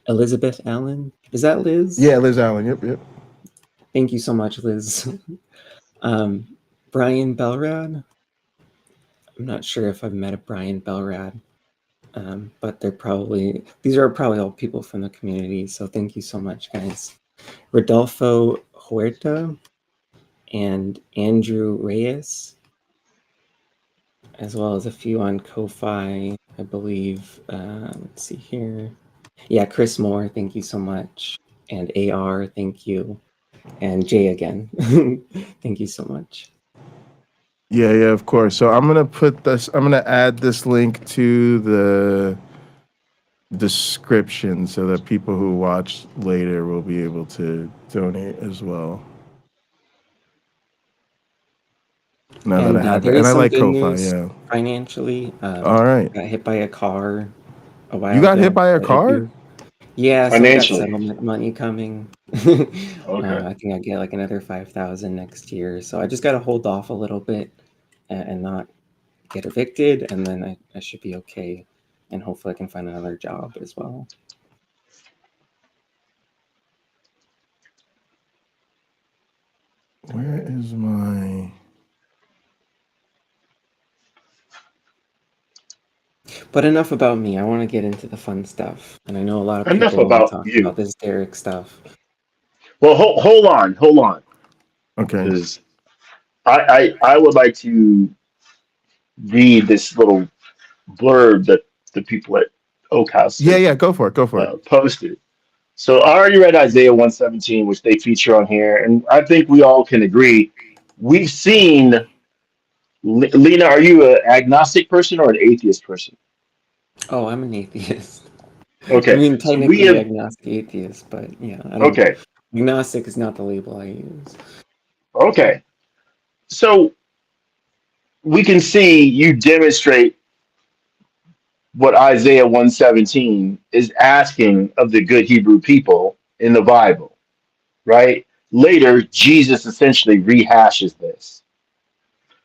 Elizabeth Allen. Is that Liz? Yeah, Liz Allen. Yep. Thank you so much, Liz. Brian Belrad. I'm not sure if I've met a Brian Belrad, but these are probably all people from the community. So thank you so much, guys. Rodolfo Huerta and Andrew Reyes, as well as a few on Ko-Fi, I believe. Let's see here. Yeah, Chris Moore, thank you so much. And AR, thank you. And Jay again. Thank you so much. Yeah, of course. So I'm gonna add this link to the description so that people who watch later will be able to donate as well. Now that I have there it. And is I some like good Ko-Fi, news yeah. financially. All right. Got hit by a car a while You got ago. hit by a but car? Yeah, so I got Financially. settlement money coming. Okay. I think I get like another 5,000 next year. So I just got to hold off a little bit and not get evicted, and then I should be okay. And hopefully I can find another job as well. Where is my... But enough about me. I want to get into the fun stuff. And I know a lot of Enough people want to about talk you. about this Derek stuff. Well, hold on. Okay. Because I would like to read this little blurb that the people at Oak House Yeah, go for it. posted. So I already read Isaiah 117, which they feature on here, and I think we all can agree. We've seen Lina. Are you an agnostic person or an atheist person? Oh, I'm an atheist. I Okay, mean, so we technically have. agnostic atheist, but yeah, I don't. Okay, Agnostic is not the label I use. Okay. So we can see you demonstrate what Isaiah 117 is asking of the good Hebrew people in the Bible, right? Later, Jesus essentially rehashes this.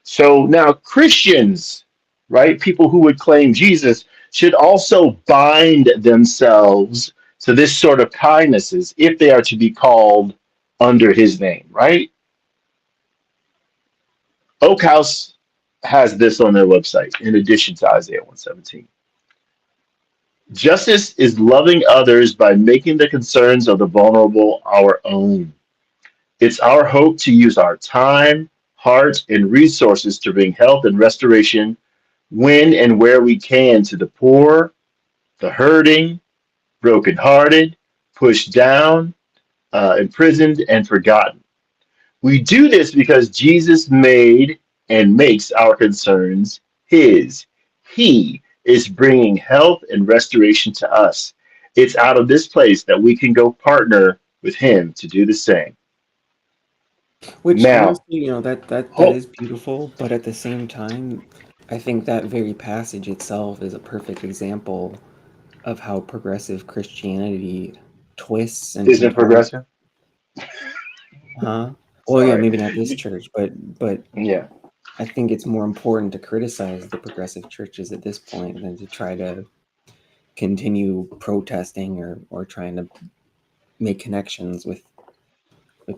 So now Christians, right, people who would claim Jesus, should also bind themselves to this sort of kindnesses if they are to be called under his name, right? Oak House has this on their website in addition to Isaiah 117. Justice is loving others by making the concerns of the vulnerable our own. It's our hope to use our time, heart, and resources to bring health and restoration when and where we can to the poor, the hurting, brokenhearted, pushed down, imprisoned, and forgotten. We do this because Jesus made and makes our concerns his. He is bringing health and restoration to us. It's out of this place that we can go partner with him to do the same. Which Now, honestly, that hope is beautiful, but at the same time, I think that very passage itself is a perfect example of how progressive Christianity twists and isn't contorts. progressive. Huh? Well, yeah, Sorry. maybe not this church, but Yeah. I think it's more important to criticize the progressive churches at this point than to try to continue protesting or trying to make connections with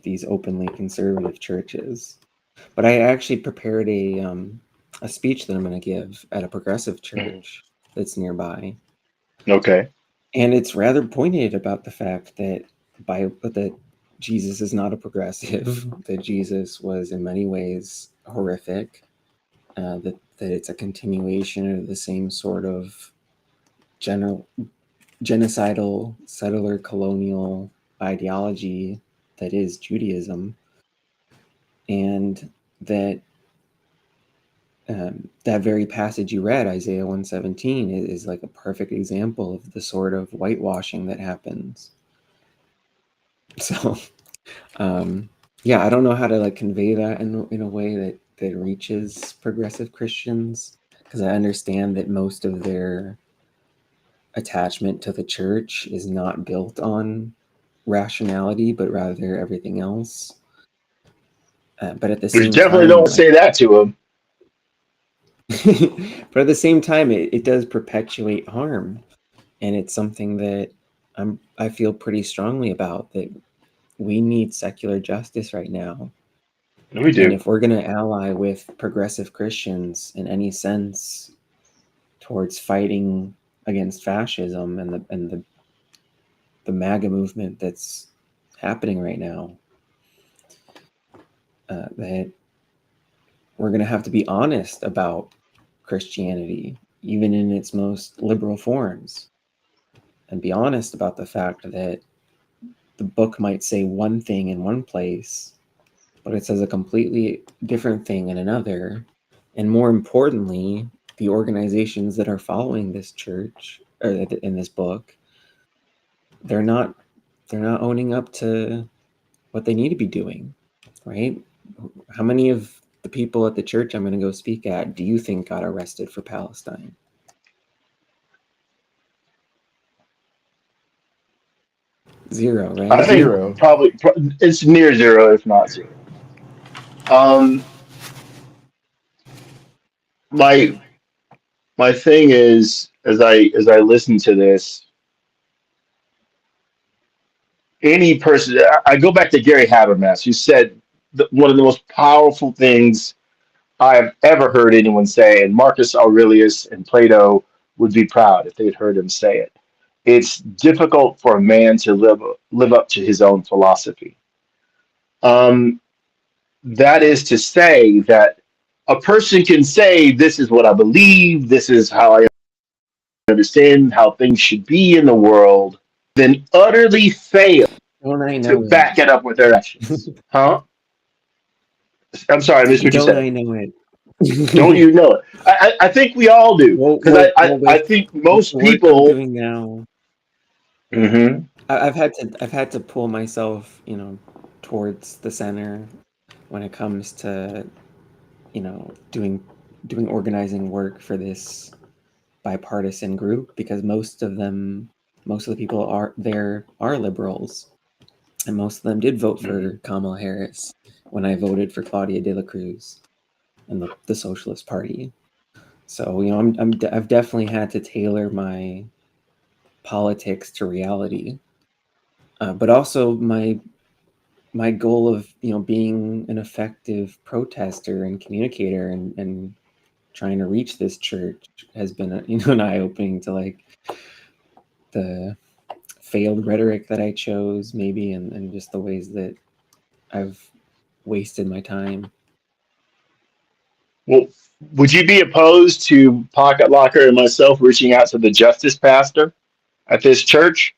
these openly conservative churches. But I actually prepared a speech that I'm going to give at a progressive church that's nearby, Okay. and it's rather pointed about the fact that that Jesus is not a progressive, that Jesus was in many ways horrific, that it's a continuation of the same sort of genocidal, settler colonial ideology that is Judaism, and that that very passage you read, Isaiah 117, is like a perfect example of the sort of whitewashing that happens. So, yeah, I don't know how to like convey that in a way that reaches progressive Christians, because I understand that most of their attachment to the church is not built on rationality, but rather everything else. But at the You same definitely time, don't say that to him. but at the same time, it does perpetuate harm, and it's something that I feel pretty strongly about, that we need secular justice right now. We And do. if we're going to ally with progressive Christians in any sense towards fighting against fascism and the MAGA movement that's happening right now, that we're going to have to be honest about Christianity, even in its most liberal forms, and be honest about the fact that the book might say one thing in one place, but it says a completely different thing in another. And more importantly, the organizations that are following this church or in this book, they're not owning up to what they need to be doing, right? How many of the people at the church I'm going to go speak at do you think got arrested for Palestine? Zero, I right? think Zero. probably it's near zero, if not zero. Um, my my thing is, as I listen to this, any person, I go back to Gary Habermas, who said one of the most powerful things I have ever heard anyone say, and Marcus Aurelius and Plato would be proud if they'd heard him say it. It's difficult for a man to live up to his own philosophy. Um, that is to say that a person can say, "This is what I believe. This is how I understand how things should be in the world," then utterly fail Don't I to know it? back it up with their actions. Huh? I'm sorry, I missed what you Don't said. I know it? Don't you know it? I think we all do, because Well, I think with most the work I'm people. doing now, Mhm. I've had to pull myself, towards the center when it comes to, doing organizing work for this bipartisan group, because most of the people are liberals, and most of them did vote for Kamala Harris when I voted for Claudia de la Cruz and the Socialist Party. So I've definitely had to tailor my politics to reality, but also my goal of being an effective protester and communicator and trying to reach this church has been an eye-opening to like the failed rhetoric that I chose, maybe, and just the ways that I've wasted my time. Well, would you be opposed to Pocket Locker and myself reaching out to the justice pastor at this church?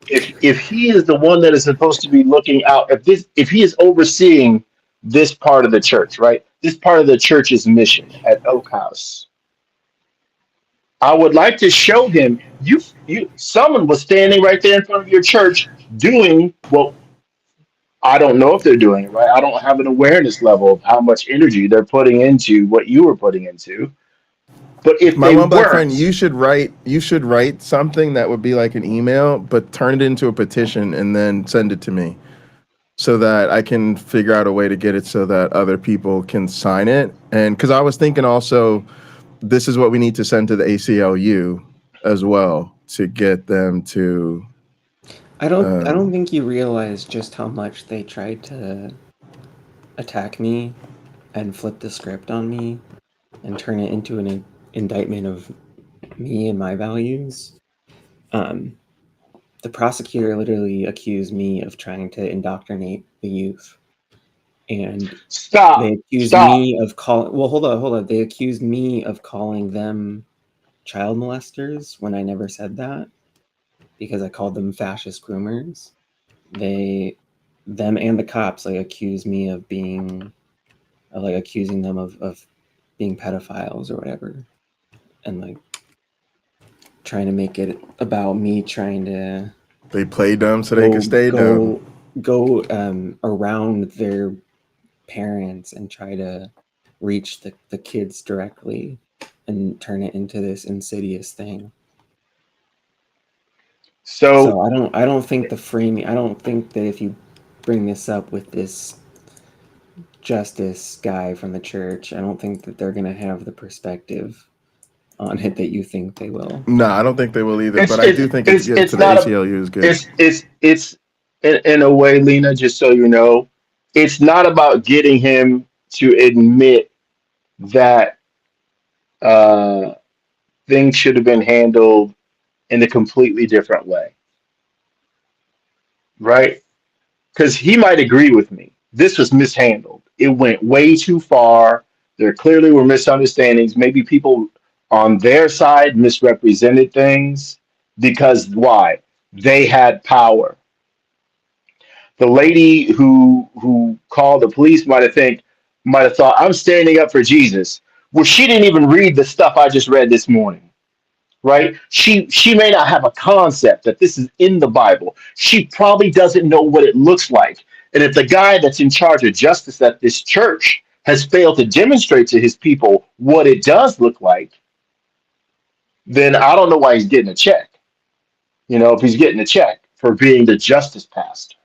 If he is the one that is supposed to be looking out, if he is overseeing this part of the church, right? This part of the church's mission at Oak House, I would like to show him someone was standing right there in front of your church doing what I don't know if they're doing it right. I don't have an awareness level of how much energy they're putting into what you were putting into. But if My they one black friend, weren't, you should write something that would be like an email, but turn it into a petition and then send it to me so that I can figure out a way to get it so that other people can sign it. And because I was thinking also, this is what we need to send to the ACLU as well to get them to. I don't think you realize just how much they tried to attack me and flip the script on me and turn it into an indictment of me and my values. The prosecutor literally accused me of trying to indoctrinate the youth, and they accused me of calling. Well, hold on. They accused me of calling them child molesters when I never said that, because I called them fascist groomers. Them and the cops accused me of being, accusing them of being pedophiles or whatever, and trying to make it about me trying to. They play dumb so they can stay dumb. Go around their parents and try to reach the kids directly and turn it into this insidious thing. So I don't think the framing. I don't think that if you bring this up with this justice guy from the church, I don't think that they're going to have the perspective on it that you think they will. No, I don't think they will either. But I do think it's good to the ACLU is good. It's in a way, Lina, just so you know, it's not about getting him to admit that things should have been handled in a completely different way, right? Because he might agree with me. This was mishandled. It went way too far. There clearly were misunderstandings. Maybe people on their side misrepresented things because why? They had power. The lady who called the police might have thought, I'm standing up for Jesus. Well, she didn't even read the stuff I just read this morning. Right? She may not have a concept that this is in the Bible. She probably doesn't know what it looks like. And if the guy that's in charge of justice at this church has failed to demonstrate to his people what it does look like, then I don't know why he's getting a check. If he's getting a check for being the justice pastor.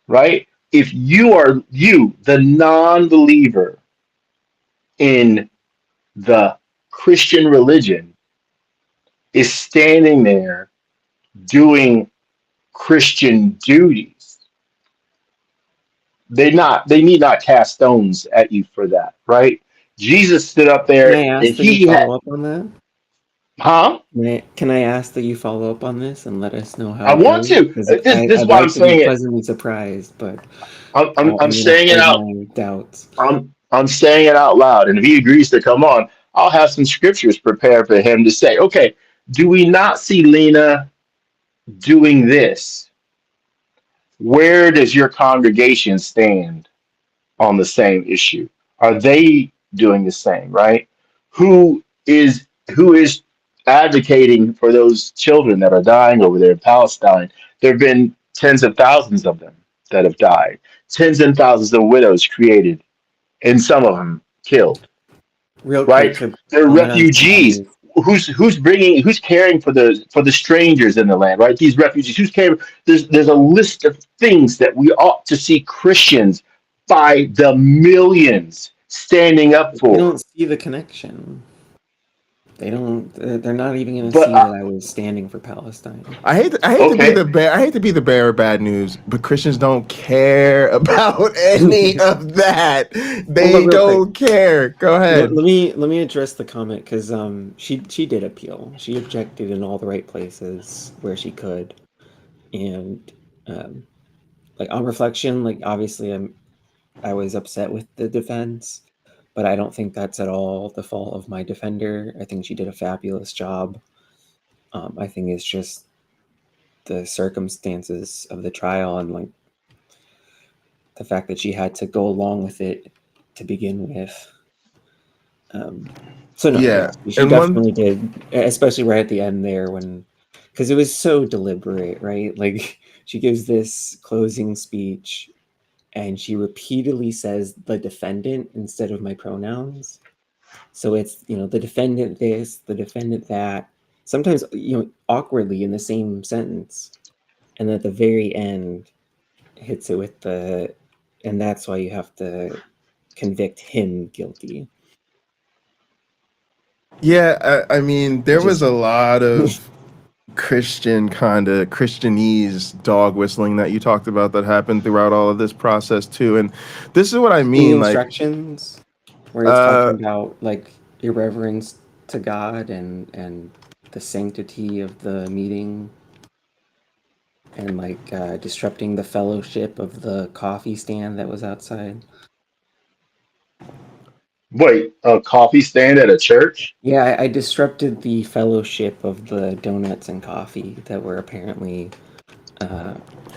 Right? If the non-believer in the Christian religion, is standing there doing Christian duties, they need not cast stones at you for that, right? Jesus stood up there Can I ask that you follow up on that? Huh? Can I ask that you follow up on this and let us know how? I want to. This is why I'm saying it. Pleasantly surprised, but I'm saying it out. Doubts. I'm saying it out loud, and if he agrees to come on, I'll have some scriptures prepared for him to say, okay, do we not see Lina doing this? Where does your congregation stand on the same issue? Are they doing the same, right? Who is advocating for those children that are dying over there in Palestine. There have been tens of thousands of them that have died, tens and thousands of widows created, and some of them killed. Real quick Right? to They're comment on that refugees. is Who's caring for the strangers in the land? Right? These refugees. Who's caring? There's a list of things that we ought to see Christians by the millions standing up they for. don't see the connection. They don't. They're not even going to But see that I was standing for Palestine. I hate to okay, be the bearer of bad news, but Christians don't care about any of that. They Well, real don't care. Go ahead. Let me address the comment because she did appeal. She objected in all the right places where she could, and like on reflection, like obviously I was upset with the defense, but I don't think that's at all the fault of my defender. I think she did a fabulous job. I think it's just the circumstances of the trial and like the fact that she had to go along with it to begin with. So no, Yeah, she and definitely did, especially right at the end there because it was so deliberate, right? Like she gives this closing speech and she repeatedly says the defendant instead of my pronouns. So it's, the defendant this, the defendant that, sometimes, awkwardly in the same sentence. And at the very end hits it with and that's why you have to convict him guilty. Yeah, I mean, there was a lot of Christianese dog whistling that you talked about that happened throughout all of this process too. And this is what I In the mean, like instructions where it's talking about like irreverence to God and the sanctity of the meeting and like disrupting the fellowship of the coffee stand that was outside. wait, a coffee stand at a church? Yeah, I disrupted the fellowship of the donuts and coffee that were apparently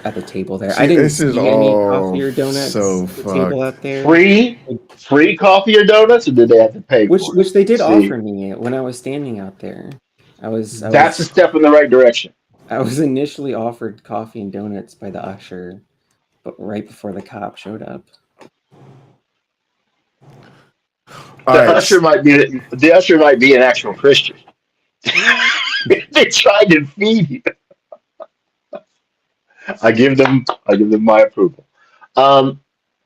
at the table there. see, I didn't this is see any all coffee or donuts so at the table fucked. out there. Free coffee or donuts, or did they have to pay for it? Which they did See, offer me when I was standing out there. I that's a was step in the right direction. I was initially offered coffee and donuts by the usher, but right before the cop showed up. All The right. usher might be an actual Christian. They tried to feed you. I give them my approval.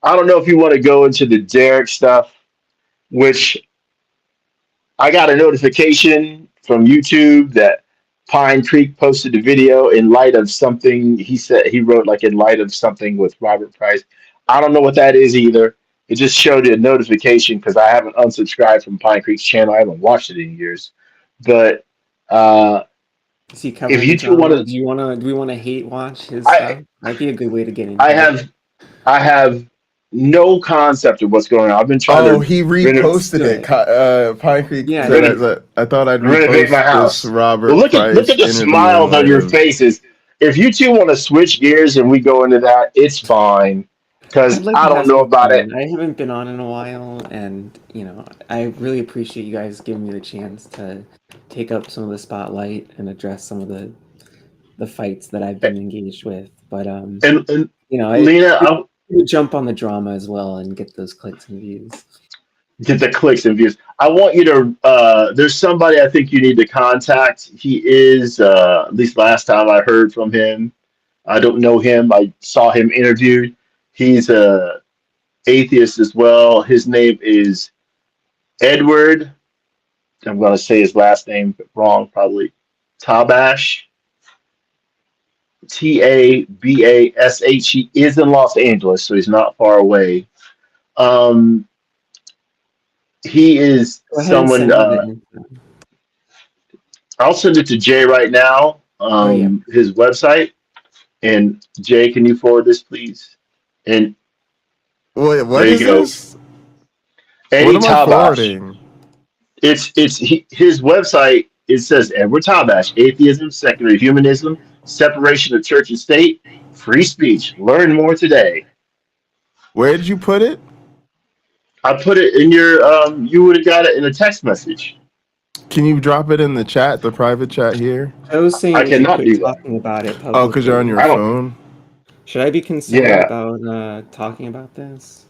I don't know if you want to go into the Derek stuff, which I got a notification from YouTube that Pine Creek posted a video in light of something he wrote, like in light of something with Robert Price. I don't know what that is either. It just showed a notification because I haven't unsubscribed from Pine Creek's channel. I haven't watched it in years. But Is he if covering you two want drama? to, Do we want to hate watch his I stuff? Might be a good way to get into I it. have no concept of what's going on. I've been trying Oh, to he Let's reposted do it. Pine Creek Yeah, said, reno- I thought I'd renovate my repost this house. Well, Robert look at Price the interview in smiles on light your of. faces. If you two want to switch gears and we go into that, it's fine. I'd Because like I to have don't know some about fun. it. I haven't been on in a while, and I really appreciate you guys giving me the chance to take up some of the spotlight and address some of the fights that I've been engaged with. But And I Lina, jump on the drama as well and get those clicks and views. get the clicks and views. I want you to. There's somebody I think you need to contact. He is, at least last time I heard from him. I don't know him. I saw him interviewed. He's a atheist as well. His name is Edward. I'm going to say his last name wrong, probably. Tabash. Tabash. He is in Los Angeles, so he's not far away. Um, he is Go ahead and someone. send me the info. I'll send it to Jay right now. Oh yeah. His website. And Jay, can you forward this, please? And Wait, what there you is go. this? Eddie What am I Tabash. forwarding? His website. It says Edward Tabash, atheism, secular humanism, separation of church and state, free speech. Learn more today. Where did you put it? I put it in your. You would have got it in a text message. Can you drop it in the chat, the private chat here? I was saying I we should cannot quit do that. talking about it publicly. Oh, because you're on your I don't- phone? Should I be concerned Yeah. about talking about this?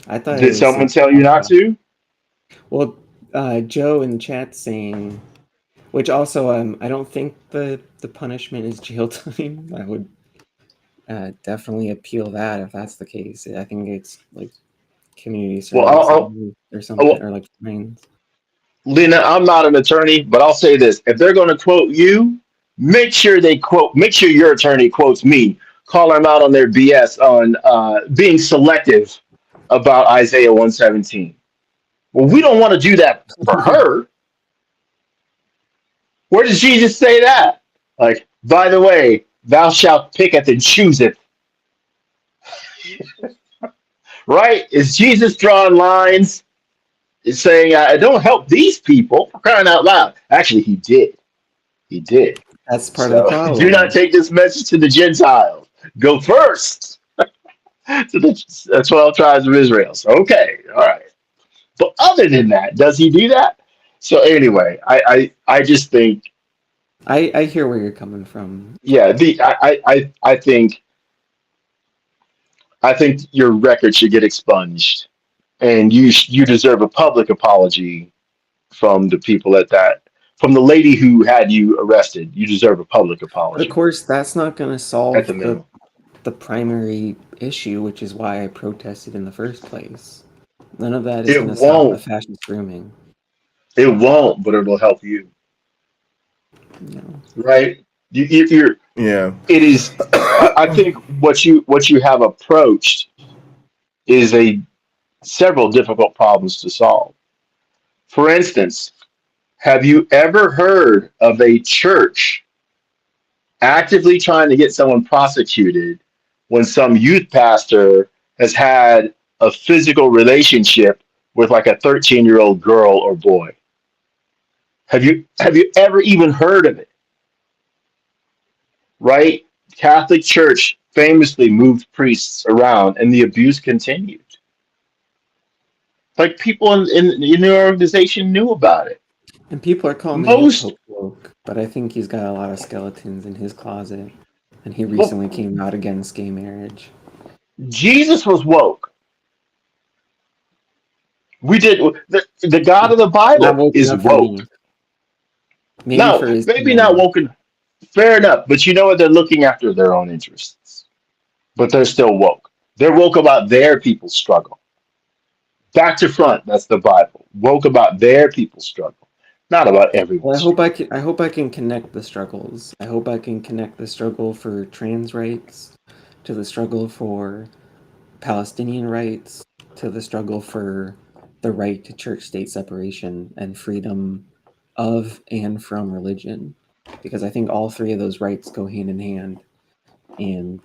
I thought it Did was someone something tell you not to? Well, Joe in the chat saying, which also I don't think the punishment is jail time. I would definitely appeal that if that's the case. I think it's like community service or something, or like fines. Lina, I'm not an attorney, but I'll say this: if they're going to quote you, make sure your attorney quotes me. Call them out on their BS on being selective about Isaiah 117. Well, we don't want to do that for her. Where does Jesus say that? Like, by the way, thou shalt picketh and chooseth. Right? Is Jesus drawing lines? Is saying, don't help these people, for crying out loud. Actually, he did. He did. That's part of the problem. Do not take this message to the Gentiles. Go first to the 12 tribes of Israel. So, okay, all right. But other than that, does he do that? So anyway, I just think I hear where you're coming from. yeah, I think your record should get expunged, and you deserve a public apology from the people from the lady who had you arrested. You deserve a public apology. But of course, that's not going to solve at the minimum. the primary issue, which is why I protested in the first place. None of that is going to stop the fascist grooming. It won't, but it'll help you. No. Right? You're Yeah. It is. I think what you have approached is several difficult problems to solve. For instance, have you ever heard of a church actively trying to get someone prosecuted when some youth pastor has had a physical relationship with like a 13-year-old girl or boy? Have you ever even heard of it? Right? Catholic Church famously moved priests around, and the abuse continued. Like people in the organization knew about it. And people are calling him woke, but I think he's got a lot of skeletons in his closet, and he recently came out against gay marriage. Jesus was woke. We did the God of the Bible is woke. Maybe not woken. Fair enough, but you know what? They're looking after their own interests, but they're still woke. They're woke about their people's struggle. Back to front, that's the Bible. Woke about their people's struggle, not about everyone's. Well, I hope I can connect the struggles. I hope I can connect the struggle for trans rights to the struggle for Palestinian rights to the struggle for the right to church-state separation and freedom of and from religion. Because I think all three of those rights go hand in hand, and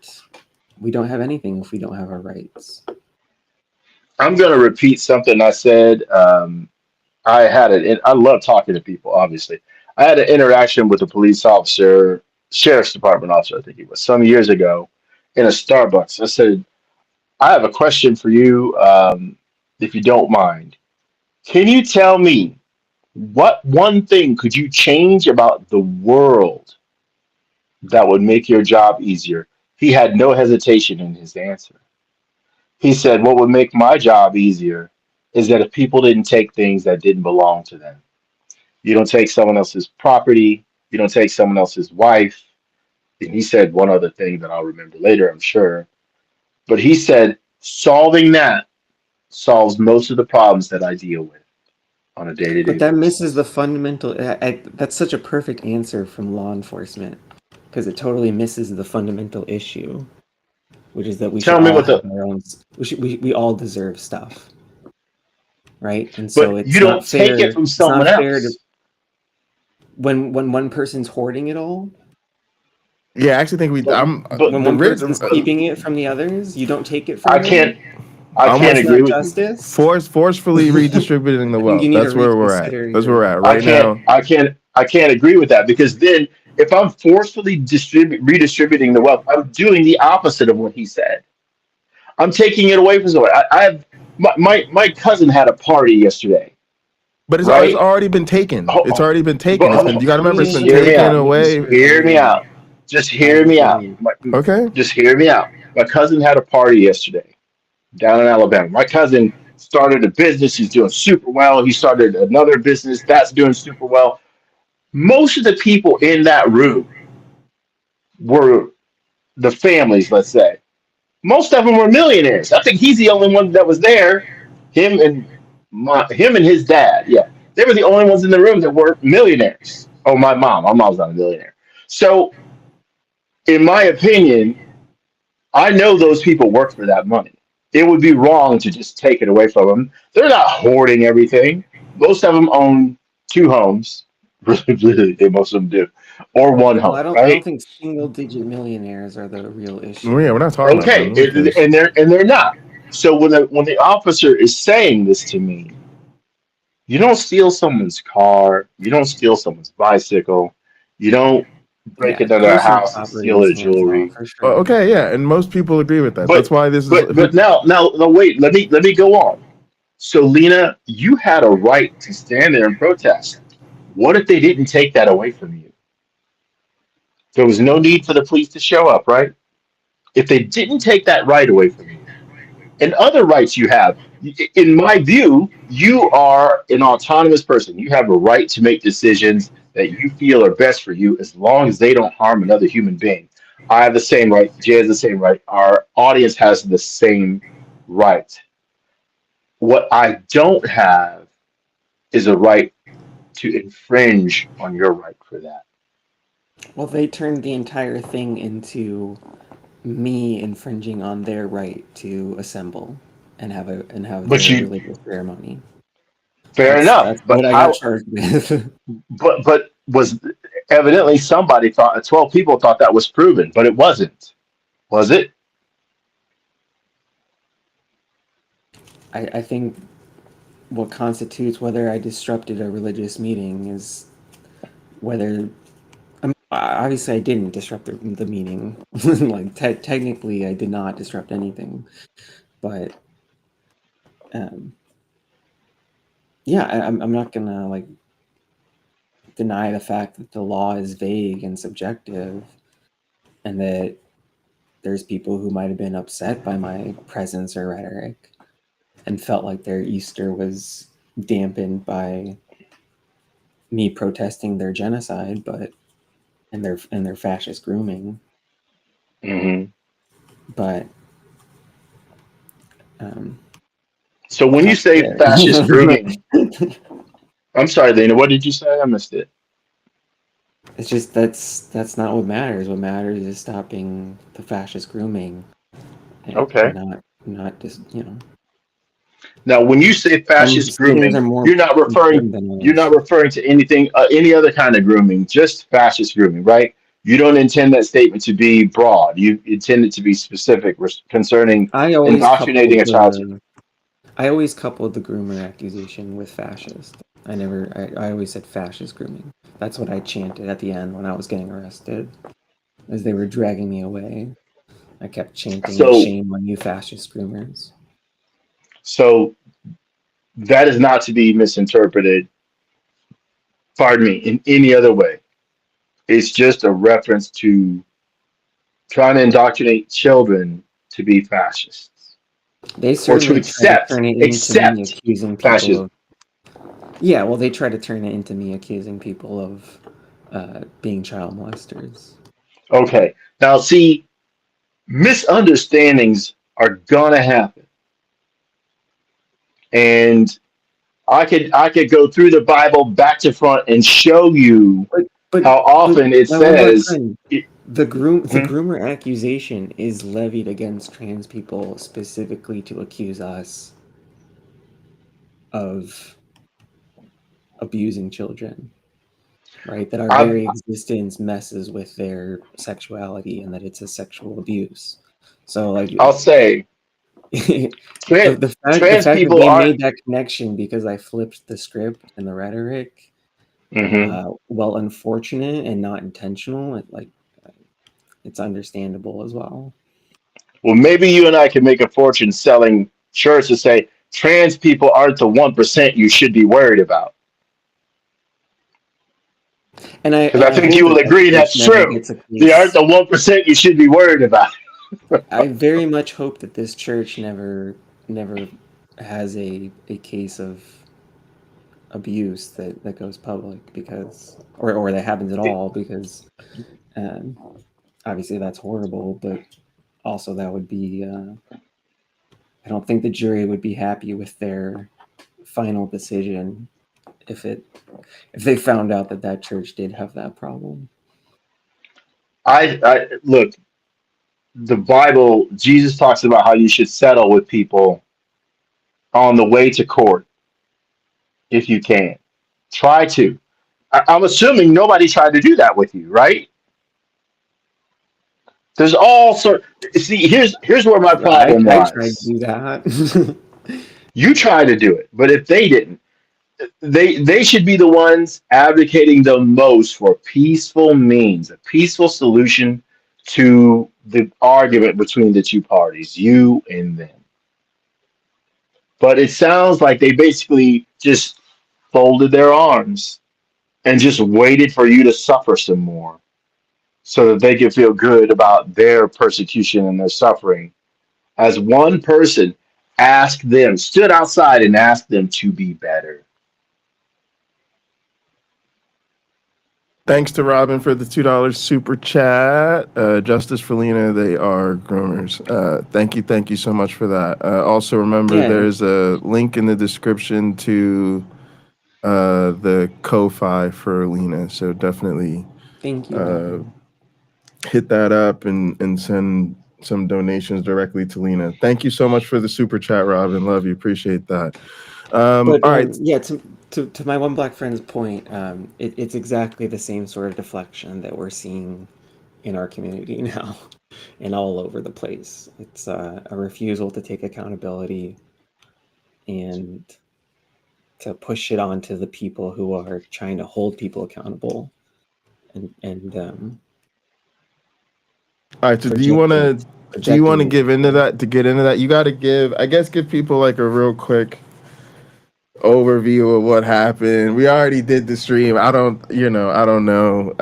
we don't have anything if we don't have our rights. I'm going to repeat something I said. I love talking to people, obviously. I had an interaction with a police officer, sheriff's department officer, I think he was, some years ago in a Starbucks. I said, I have a question for you, if you don't mind. Can you tell me what one thing could you change about the world that would make your job easier? He had no hesitation in his answer. He said, what would make my job easier is that if people didn't take things that didn't belong to them. You don't take someone else's property. You don't take someone else's wife. And he said one other thing that I'll remember later, I'm sure. But he said, solving that solves most of the problems that I deal with on a day-to-day basis. But that misses the fundamental. That's such a perfect answer from law enforcement, because it totally misses the fundamental issue, which is that we all deserve stuff, right? And so but it's you don't take it from someone else. When one person's hoarding it all. Yeah, I actually think when one person's keeping it from the others, you don't take it from them. I can't agree with justice. You. Forcefully redistributing the wealth. That's where we're at. That's where we're at right now. I can't agree with that, because then if I'm forcefully redistributing the wealth, I'm doing the opposite of what he said. I'm taking it away from someone. My cousin had a party yesterday, But it's right? already been taken. It's already been taken. It's been. You got to remember, it's Just been hear me taken out. away. Just hear me out. Just hear me out. Okay. Just hear me out. My cousin had a party yesterday down in Alabama. My cousin started a business. He's doing super well. He started another business that's doing super well. Most of the people in that room were the families, let's say. Most of them were millionaires. I think he's the only one that was there. Him and his dad. Yeah, they were the only ones in the room that were millionaires. Oh, my mom. My mom's not a millionaire. So, in my opinion, I know those people work for that money. It would be wrong to just take it away from them. They're not hoarding everything. Most of them own two homes. Really, most of them do, or one Well, home, I don't right? think single-digit millionaires are the real issue. Well, yeah, we're not talking about Okay, them. Because... and they're not. So when the officer is saying this to me, you don't steal someone's car, you don't steal someone's bicycle, you don't break Yeah, into their personal house and property steal is their hands off jewelry. for sure. Okay, yeah, and most people agree with that. That's But why this is. but now wait, let me go on. So Lina, you had a right to stand there and protest. What if they didn't take that away from you? There was no need for the police to show up, right? If they didn't take that right away from you, and other rights you have, in my view, you are an autonomous person. You have a right to make decisions that you feel are best for you as long as they don't harm another human being. I have the same right. Jay has the same right. Our audience has the same right. What I don't have is a right to infringe on your right for that. Well, they turned the entire thing into me infringing on their right to assemble and have But their you, religious ceremony. fair enough. That's But what I got charged with. but was evidently somebody thought 12 people thought that was proven, but it wasn't. Was it? I think what constitutes whether I disrupted a religious meeting is whether obviously I didn't disrupt the meeting. Like technically I did not disrupt anything, but yeah, I'm not gonna like deny the fact that the law is vague and subjective, and that there's people who might have been upset by my presence or rhetoric and felt like their Easter was dampened by me protesting their genocide, but and their fascist grooming. Mm-hmm. But So when you say there. fascist grooming, I'm sorry, Lena, what did you say? I missed it. It's just that's not what matters. What matters is stopping the fascist grooming. Okay. Not just Now, when you say some fascist things are grooming, more you're not important referring than you're others. not referring to anything any other kind of grooming, just fascist grooming, right? You don't intend that statement to be broad. You intend it to be specific concerning I always indoctrinating coupled a child. the groomer accusation with fascist. I always said fascist grooming. That's what I chanted at the end when I was getting arrested. As they were dragging me away, I kept chanting, So shame on you fascist groomers. so that is not to be misinterpreted, pardon me, in any other way. It's just a reference to trying to indoctrinate children to be fascists They or to certainly tried to turn it into me accept accusing people fascism. of... Yeah, well, they tried to turn it into me accusing people of being child molesters. Okay. Now see, misunderstandings are gonna happen. And I could go through the Bible back to front and show you But how often it my one black says friend, it, the Mhm. groomer accusation is levied against trans people specifically to accuse us of abusing children, right? That our I, very existence messes with their sexuality and that it's a sexual abuse. So like I'll say the trans, the trans fact that people they aren't. made that connection because I flipped the script and the rhetoric, Mhm. well, unfortunate and not intentional, it's understandable as well. Well, maybe you and I can make a fortune selling shirts to say trans people aren't the 1% you should be worried about. And I Because I think hope you will that agree church that's never true. gets a They aren't case. the 1% you should be worried about. I very much hope that this church never has a case of abuse that goes public, because or that happens at all, because um, obviously that's horrible, but also that would be I don't think the jury would be happy with their final decision if they found out that church did have that problem. I look, the Bible, Jesus talks about how you should settle with people on the way to court if you can. Try to. I'm assuming nobody tried to do that with you, right? There's all sort. See, here's where my problem I tried to lies. do that. You try to do it, but if they didn't, they should be the ones advocating the most for peaceful means, a peaceful solution to the argument between the two parties, you and them. But it sounds like they basically just folded their arms and just waited for you to suffer some more so that they can feel good about their persecution and their suffering. As one person asked them, stood outside and asked them to be better. Thanks to Robin for the $2 super chat. Justice for Lina, they are groomers. Thank you so much for that. Also, remember Yeah, there's a link in the description to the Ko-Fi for Lina, so definitely thank you. hit that up and send some donations directly to Lina. Thank you so much for the super chat, Robin. Love you. Appreciate that. But All right. yeah, to my one black friend's point, it's exactly the same sort of deflection that we're seeing in our community now and all over the place. It's a refusal to take accountability and to push it onto the people who are trying to hold people accountable, and All right. So do you want to projecting. give into that? To get into that, you got to give people like a real quick overview of what happened. We already did the stream. I don't know.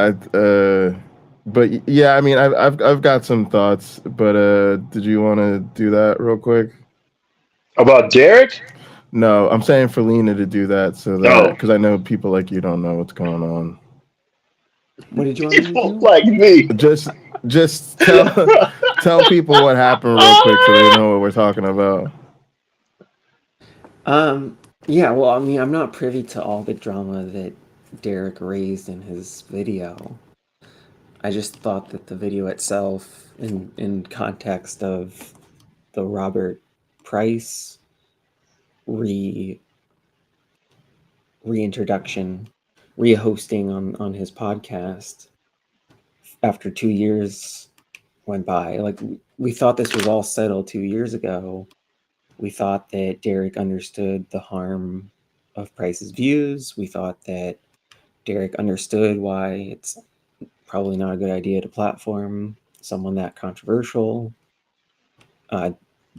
But yeah, I mean, I've got some thoughts. But did you want to do that real quick? About Derek? No, I'm saying for Lena to do that so that No. because I know people like you don't know what's going on. What did you want me to People do? like me. Just tell people what happened real quick so they know what we're talking about. Yeah, well, I mean, I'm not privy to all the drama that Derek raised in his video. I just thought that the video itself, in context of the Robert Price reintroduction, re-hosting on his podcast after 2 years went by. Like, we thought this was all settled 2 years ago. We thought that Derek understood the harm of Price's views. We thought that Derek understood why it's probably not a good idea to platform someone that controversial.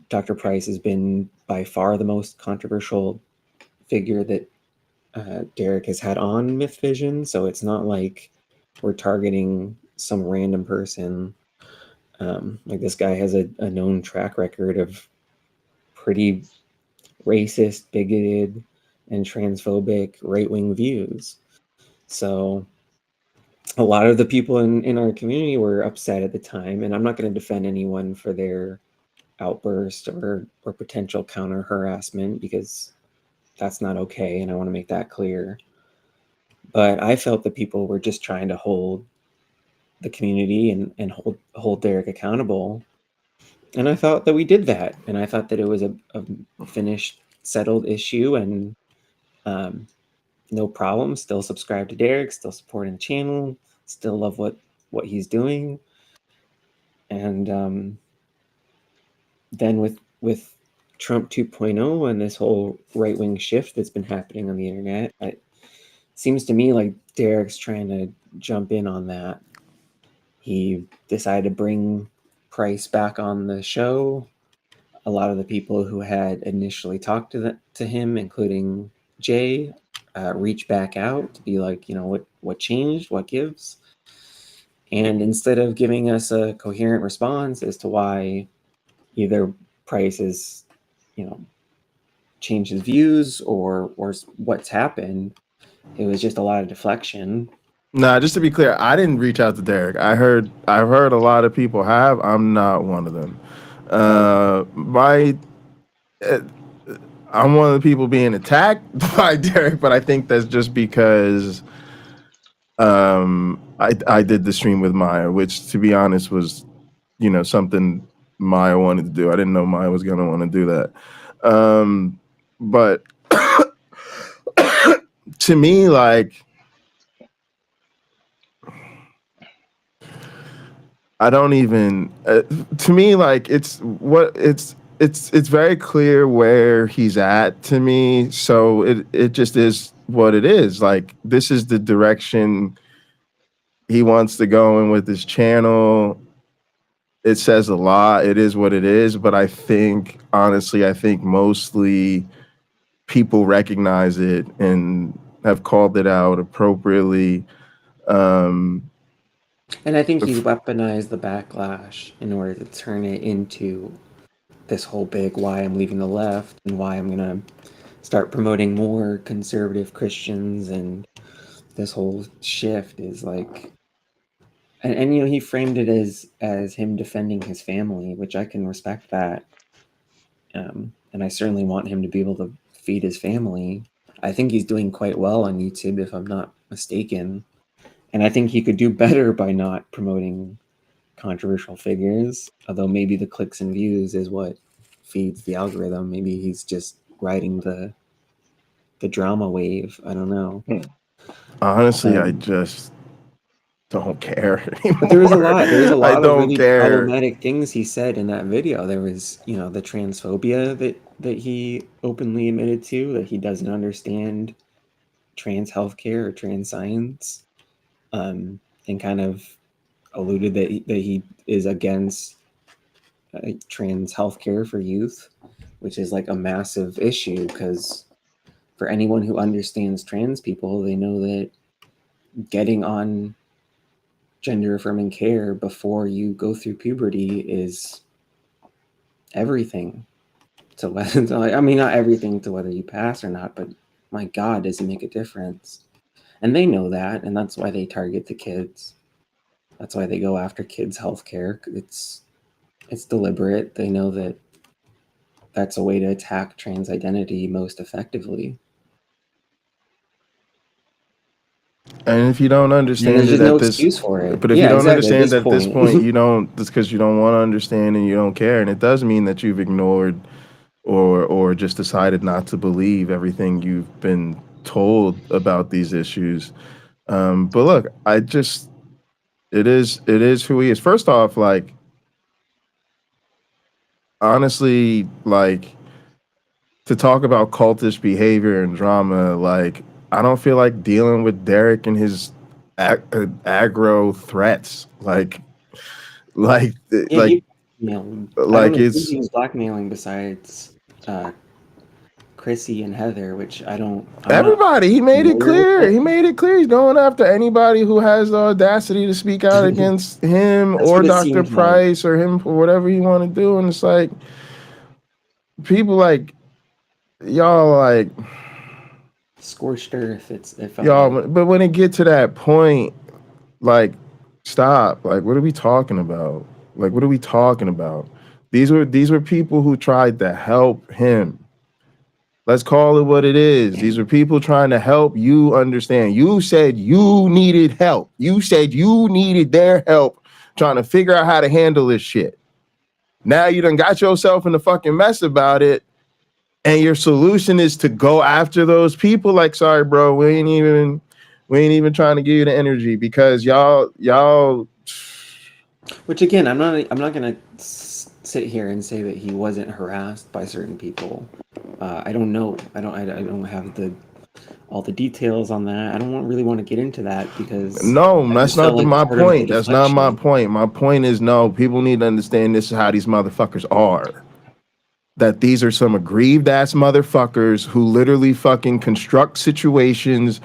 Dr. Price has been by far the most controversial figure that Derek has had on Mythvision, so it's not like we're targeting some random person. Like, this guy has a known track record of pretty racist, bigoted, and transphobic right-wing views. So a lot of the people in our community were upset at the time, and I'm not going to defend anyone for their outburst or potential counter harassment, because that's not okay, and I want to make that clear. But I felt that people were just trying to hold the community and hold Derek accountable. And I thought that we did that. And I thought that it was a finished, settled issue, and no problem. Still subscribe to Derek, still supporting the channel, still love what he's doing. And then with Trump 2.0 and this whole right-wing shift that's been happening on the internet, it seems to me like Derek's trying to jump in on that. He decided to bring Price back on the show. A lot of the people who had initially talked to him, including Jay, reach back out to be like, what changed, what gives. And instead of giving us a coherent response as to why either Price has, changed his views or what's happened, it was just a lot of deflection. Nah, just to be clear, I didn't reach out to Derek. I've heard a lot of people have. I'm not one of them. I'm one of the people being attacked by Derek, but I think that's just because I did the stream with Maya, which, to be honest, was something Maya wanted to do. I didn't know Maya was gonna want to do that. But to me, like, I don't even. To me, like, it's very clear where he's at to me. So it just is what it is. Like, this is the direction he wants to go in with his channel. It says a lot. It is what it is. But I think, honestly, mostly people recognize it and have called it out appropriately. And I think he's weaponized the backlash in order to turn it into this whole big why I'm leaving the left and why I'm going to start promoting more conservative Christians. And this whole shift is like, and he framed it as him defending his family, which I can respect that. And I certainly want him to be able to feed his family. I think he's doing quite well on YouTube, if I'm not mistaken. And I think he could do better by not promoting controversial figures, although maybe the clicks and views is what feeds the algorithm. Maybe he's just riding the drama wave. I don't know. Honestly, I just don't care anymore. But there was a lot of really care. problematic things he said in that video. There was, the transphobia that he openly admitted to, that he doesn't understand trans healthcare or trans science. And kind of alluded that he is against trans healthcare for youth, which is like a massive issue, because for anyone who understands trans people, they know that getting on gender affirming care before you go through puberty is everything to whether, I mean, not everything to whether you pass or not, but my God, does it make a difference? And they know that, and that's why they target the kids. That's why they go after kids' healthcare. It's deliberate. They know that that's a way to attack trans identity most effectively. And if you don't understand it at this, but if you don't understand at this point, you don't. It's because you don't want to understand and you don't care. And it does mean that you've ignored or just decided not to believe everything you've been told about these issues. But look, it is who he is. First off, like, honestly, like, to talk about cultish behavior and drama, like, I don't feel like dealing with Derek and his aggro threats. It's he was blackmailing besides Chrissy and Heather, which everybody. He made it clear. He made it clear he's going after anybody who has the audacity to speak out against him or Dr. Price or him for whatever he want to do. And it's like, people like y'all, like, scorched earth. But when it get to that point, like, stop. Like, what are we talking about? Like, what are we talking about? These were people who tried to help him. Let's call it what it is. These were people trying to help you understand. You said you needed help. You said you needed their help trying to figure out how to handle this shit. Now you done got yourself in a fucking mess about it, and your solution is to go after those people. Like, sorry, bro, we ain't even trying to give you the energy because y'all. Which again, I'm not gonna sit here and say that he wasn't harassed by certain people. I don't know. I don't have all the details on that. I don't really want to get into that because no, that's not my point. That's not my point. My point is, no, people need to understand this is how these motherfuckers are. that these are some aggrieved ass motherfuckers who literally fucking construct situations,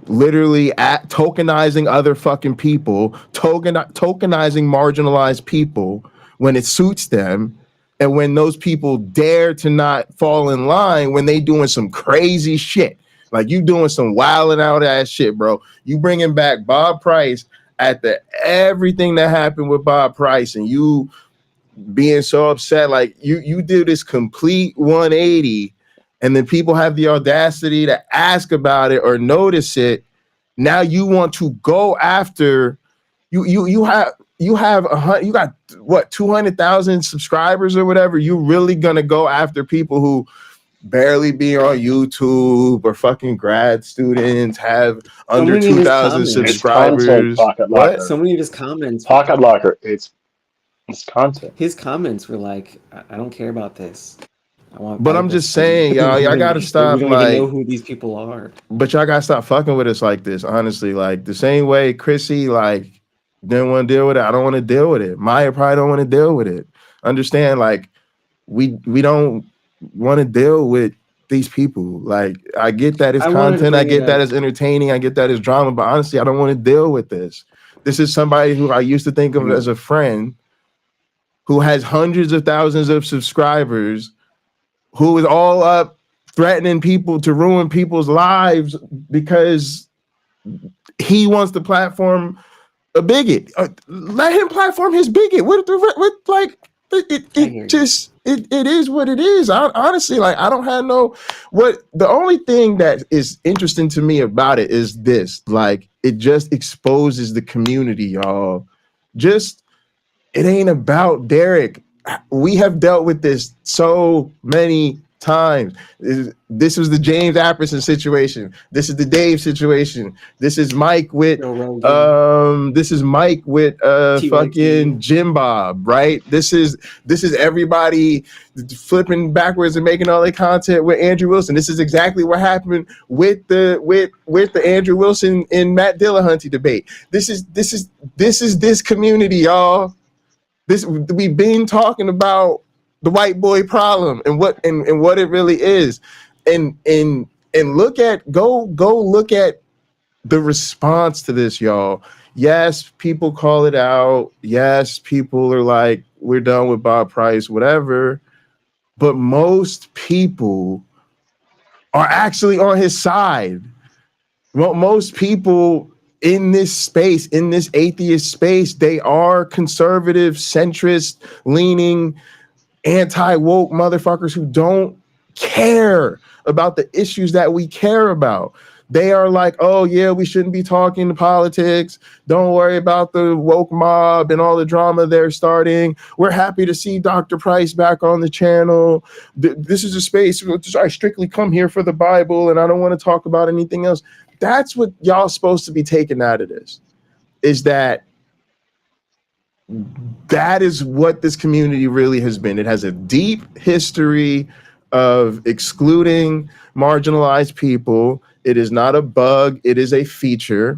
literally tokenizing other fucking people, tokenizing marginalized people when it suits them. And when those people dare to not fall in line, when they doing some crazy shit, like you doing some wilding out ass shit, bro. You bringing back Bob Price at the everything that happened with Bob Price, and you being so upset, like you do this complete 180, and then people have the audacity to ask about it or notice it. Now you want to go after you got what 200,000 subscribers or whatever. You really gonna go after people who barely be on YouTube or fucking grad students, have under 2,000 subscribers? What? So many of his comments. Pocket Locker. It's content. His comments were like, "I don't care about this. I want." But I'm just saying, y'all gotta stop. We don't even know who these people are. But y'all gotta stop fucking with us like this. Honestly, like the same way Chrissy like didn't want to deal with it. I don't want to deal with it. Maya probably don't want to deal with it. Understand? Like we don't want to deal with these people. Like I get that it's content, I get that it's entertaining, I get that it's drama, but honestly, I don't want to deal with this. This is somebody who I used to think of as a friend, who has hundreds of thousands of subscribers, who is all up threatening people to ruin people's lives because he wants to platform a bigot. Let him platform his bigot. It is what it is. Honestly, like I don't have the only thing that is interesting to me about it is this, like it just exposes the community, y'all. It ain't about Derek. We have dealt with this so many times. This was the James Apperson situation. This is the Dave situation. This is Mike with fucking Jim Bob, right? This is everybody flipping backwards and making all their content with Andrew Wilson. This is exactly what happened with the Andrew Wilson and Matt Dillahunty debate. This is this community, y'all. We've been talking about the white boy problem and what it really is, and look at the response to this, y'all. Yes, people call it out. Yes, people are like, we're done with Bob Price, whatever. But most people are actually on his side. Well, most people in this space, in this atheist space, they are conservative, centrist, leaning, anti-woke motherfuckers who don't care about the issues that we care about. They are like, oh yeah, we shouldn't be talking politics. Don't worry about the woke mob and all the drama they're starting. We're happy to see Dr. Price back on the channel. This is a space I strictly come here for the Bible and I don't want to talk about anything else. That's what y'all supposed to be taking out of this, is that is what this community really has been. It has a deep history of excluding marginalized people. It is not a bug, it is a feature.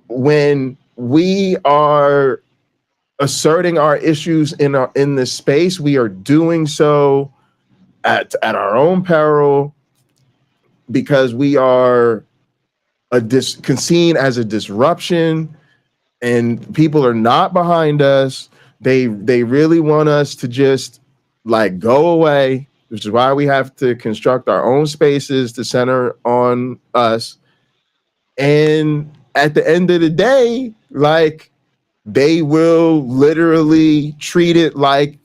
When we are asserting our issues in this space, we are doing so at our own peril, because we are seen as a disruption, and people are not behind us. They really want us to just like go away, which is why we have to construct our own spaces to center on us. And at the end of the day, like they will literally treat it like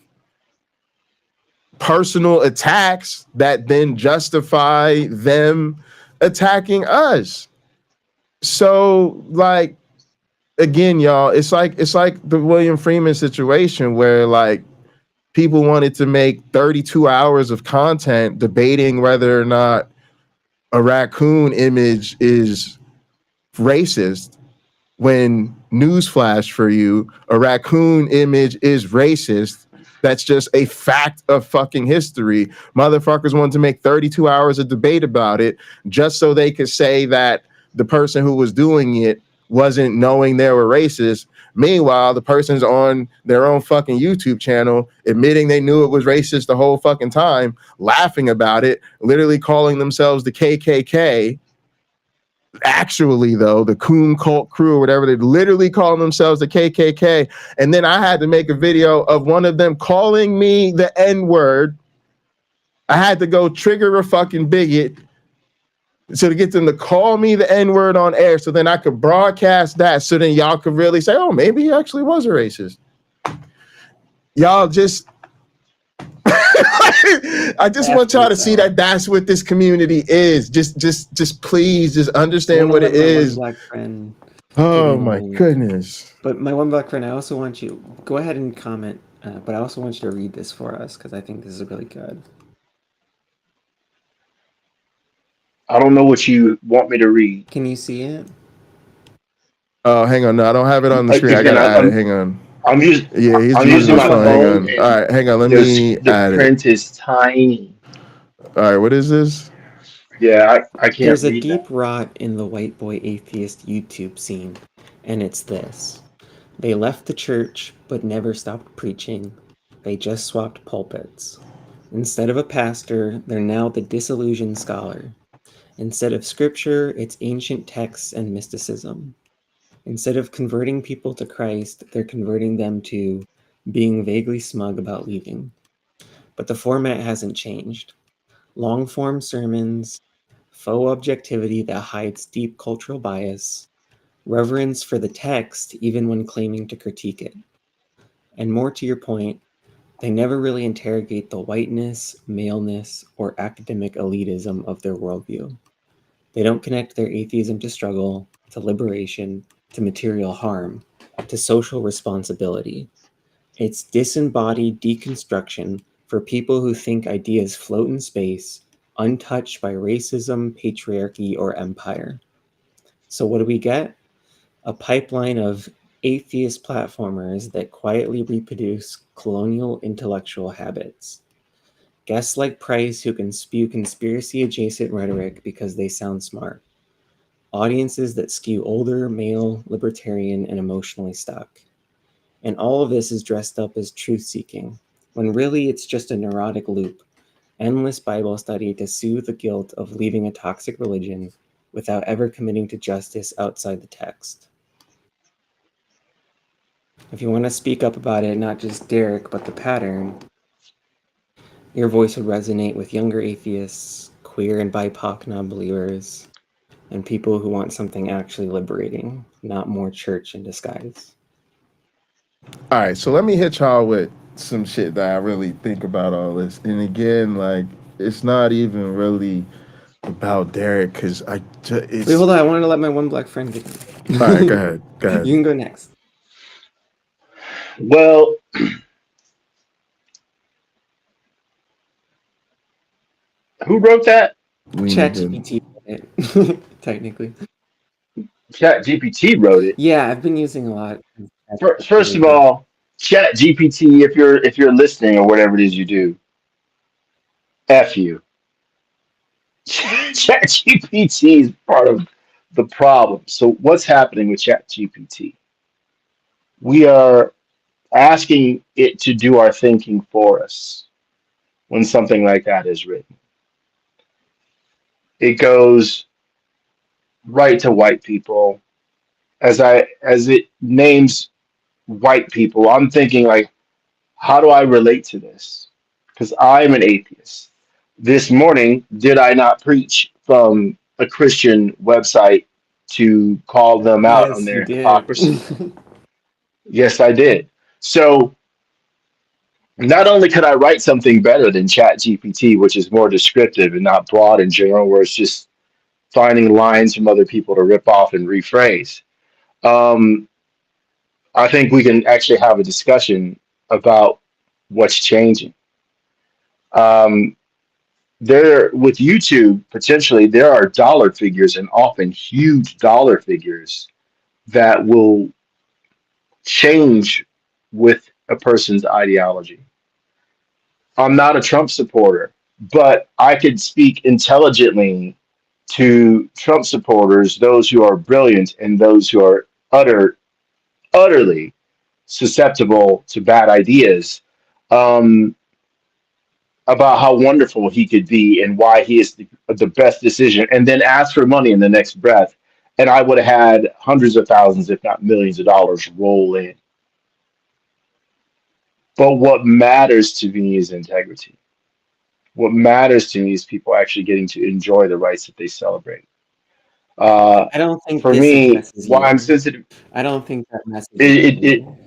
personal attacks that then justify them attacking us. So like, again, y'all, it's like the William Freeman situation where like people wanted to make 32 hours of content debating whether or not a raccoon image is racist, when newsflash for you, a raccoon image is racist. That's just a fact of fucking history. Motherfuckers wanted to make 32 hours of debate about it just so they could say that the person who was doing it wasn't knowing they were racist. Meanwhile, the person's on their own fucking YouTube channel admitting they knew it was racist the whole fucking time, laughing about it, literally calling themselves the KKK. Actually, though, the Coon Cult Crew or whatever, they literally call themselves the KKK. And then I had to make a video of one of them calling me the N-word. I had to go trigger a fucking bigot so to get them to call me the N-word on air so then I could broadcast that so then y'all could really say, oh, maybe he actually was a racist. Y'all just... I just want y'all to see that that's what this community is. Just please, just understand what it is. Black friend. Oh my goodness. But my one black friend, I also want you, go ahead and comment, but I also want you to read this for us because I think this is really good. I don't know what you want me to read. Can you see it? Oh, hang on. No, I don't have it on the screen. I gotta add it. Hang on. I'm using my phone. Hang on. All right, hang on. Let me add it. The print is tiny. All right, what is this? Yeah, I can't. There's a deep rot in the white boy atheist YouTube scene, and it's this. They left the church, but never stopped preaching. They just swapped pulpits. Instead of a pastor, they're now the disillusioned scholar. Instead of scripture, it's ancient texts and mysticism. Instead of converting people to Christ, they're converting them to being vaguely smug about leaving. But the format hasn't changed. Long-form sermons, faux objectivity that hides deep cultural bias, reverence for the text even when claiming to critique it. And more to your point, they never really interrogate the whiteness, maleness, or academic elitism of their worldview. They don't connect their atheism to struggle, to liberation, to material harm, to social responsibility. It's disembodied deconstruction for people who think ideas float in space, untouched by racism, patriarchy, or empire. So what do we get? A pipeline of atheist platformers that quietly reproduce colonial intellectual habits. Guests like Price who can spew conspiracy-adjacent rhetoric because they sound smart. Audiences that skew older, male, libertarian, and emotionally stuck. And all of this is dressed up as truth-seeking, when really it's just a neurotic loop, endless Bible study to soothe the guilt of leaving a toxic religion without ever committing to justice outside the text. If you want to speak up about it, not just Derek, but the pattern, your voice would resonate with younger atheists, queer and BIPOC non-believers, and people who want something actually liberating, not more church in disguise. All right, so let me hit y'all with some shit that I really think about all this. And again, like, it's not even really about Derek, because Wait, hold on, I wanted to let my one black friend get in. All right, go ahead. Go ahead. You can go next. Well, who wrote that? ChatGPT wrote it, technically. ChatGPT wrote it. Yeah, I've been using a lot. First of all, ChatGPT, if you're listening or whatever it is you do, F you. ChatGPT is part of the problem. So what's happening with ChatGPT? We are asking it to do our thinking for us when something like that is written. It goes right to white people. As it names white people, I'm thinking, like, how do I relate to this? Because I'm an atheist. This morning, did I not preach from a Christian website to call them out on their hypocrisy? Yes, I did. So not only could I write something better than ChatGPT, which is more descriptive and not broad and general, where it's just finding lines from other people to rip off and rephrase. I think we can actually have a discussion about what's changing. There, with YouTube, potentially there are dollar figures, and often huge dollar figures, that will change with a person's ideology. I'm not a Trump supporter, but I could speak intelligently to Trump supporters, those who are brilliant and those who are utter utterly susceptible to bad ideas, um, about how wonderful he could be and why he is the best decision, and then ask for money in the next breath. And I would have had hundreds of thousands, if not millions of dollars roll in. But what matters to me is integrity. What matters to me is people actually getting to enjoy the rights that they celebrate. Uh, I don't think for this me, addresses why I'm you. sensitive, I don't think that message is it you.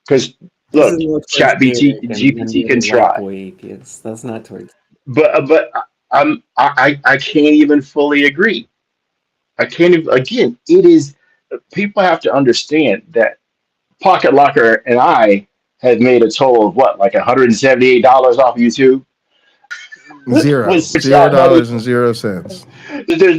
because This is look, more towards Chat Derek and GPT the can other white try, boy atheists. That's not towards. but I can't even fully agree. I can't even, again. It is, people have to understand that Pocket Locker and I have made a total of what, like $178 off YouTube with super Zero chat money. dollars and 0 cents. There's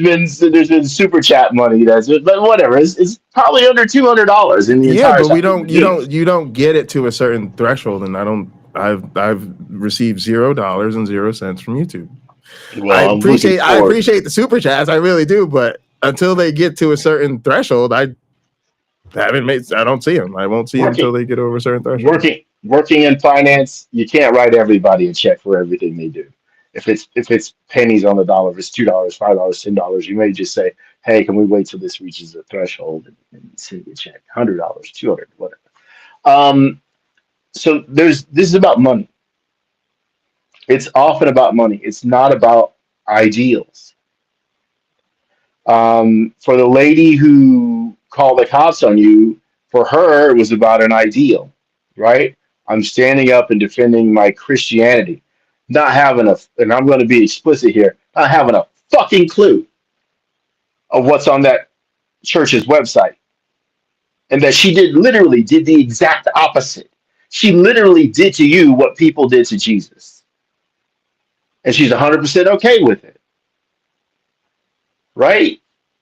been super chat money, but whatever. It's probably under $200 in the Yeah, entire but we time we've don't. been doing this. You don't get it to a certain threshold, and I don't. I've received $0 and 0 cents from YouTube. Well, I'm looking I forward. appreciate the super chats. I really do, but until they get to a certain threshold, I haven't made. I don't see them. I won't see them Working, until they get over a certain threshold. working in finance, you can't write everybody a check for everything they do. If it's pennies on the dollar, if it's $2, $5, $10, you may just say, "Hey, can we wait till this reaches a threshold and send you a check? $100, 200, whatever." Um, so this is about money. It's often about money. It's not about ideals. For the lady who called the cops on you, for her it was about an ideal, right? I'm standing up and defending my Christianity, not having a, and I'm going to be explicit here, not having a fucking clue of what's on that church's website, and that she literally did the exact opposite. She literally did to you what people did to Jesus, and she's 100% okay with it, right?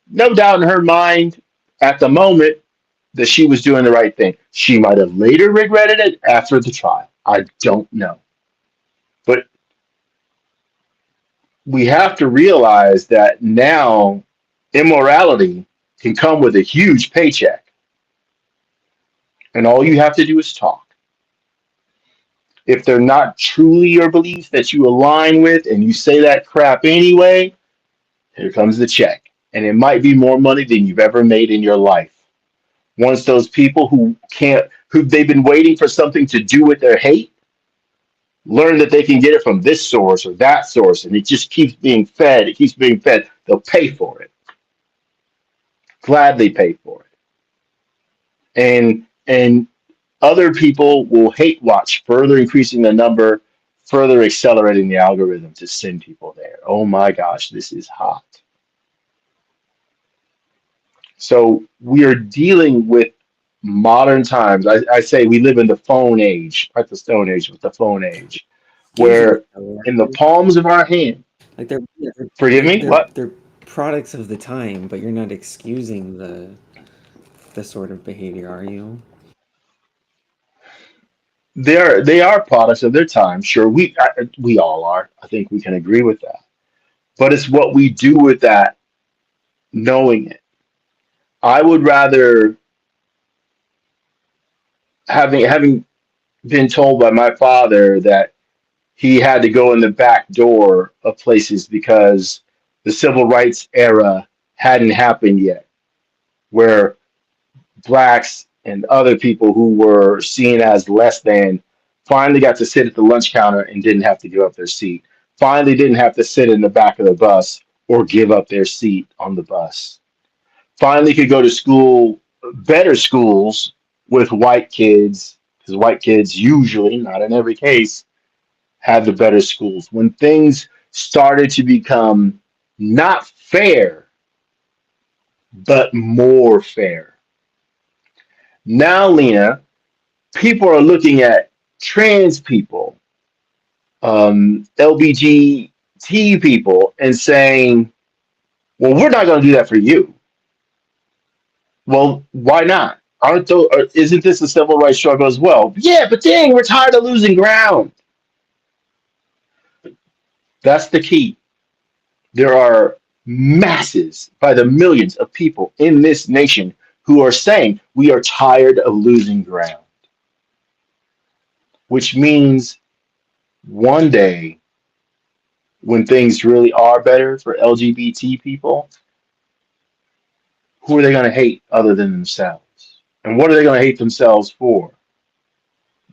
No doubt in her mind at the moment that she was doing the right thing. She might have later regretted it after the trial. I don't know. But we have to realize that now immorality can come with a huge paycheck. And all you have to do is talk. If they're not truly your beliefs that you align with and you say that crap anyway, here comes the check. And it might be more money than you've ever made in your life. Once those people who they've been waiting for something to do with their hate, learn that they can get it from this source or that source, and it just keeps being fed. It keeps being fed. They'll pay for it. Gladly pay for it. And other people will hate watch, further increasing the number, further accelerating the algorithm to send people there. Oh my gosh, this is hot. So we are dealing with modern times. I say we live in the phone age, not the stone age, but the phone age, Excusing where in the palms of our hand, like they're yeah, forgive me, what? they're products of the time, but you're not excusing the sort of behavior, are you? They are products of their time. Sure, we all are. I think we can agree with that. But it's what we do with that, knowing it. I would rather, having been told by my father that he had to go in the back door of places because the civil rights era hadn't happened yet, where blacks and other people who were seen as less than finally got to sit at the lunch counter and didn't have to give up their seat. Finally, didn't have to sit in the back of the bus or give up their seat on the bus. Finally, could go to school, better schools with white kids, because white kids usually, not in every case, have the better schools. When things started to become not fair, but more fair. Now, Lina, people are looking at trans people, LBGT people, and saying, well, we're not going to do that for you. Well, why not? Isn't this a civil rights struggle as well? Yeah, but dang, we're tired of losing ground. That's the key. There are masses, by the millions of people in this nation who are saying we are tired of losing ground, which means one day when things really are better for LGBT people, who are they going to hate other than themselves? And what are they going to hate themselves for?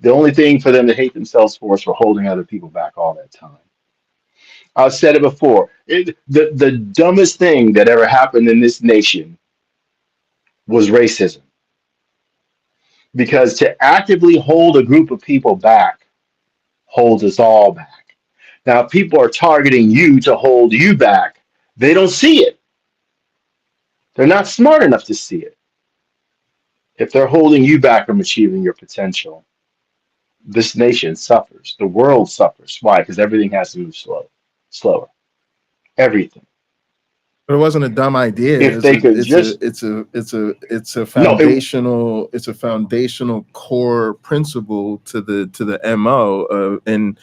The only thing for them to hate themselves for is for holding other people back all that time. I've said it before. The dumbest thing that ever happened in this nation was racism. Because to actively hold a group of people back holds us all back. Now, if people are targeting you to hold you back, they don't see it. They're not smart enough to see it. If they're holding you back from achieving your potential, this nation suffers. The world suffers. Why? Because everything has to move slower. Everything. But it wasn't a dumb idea. If they could just It's a no, foundational core principle to the MO, and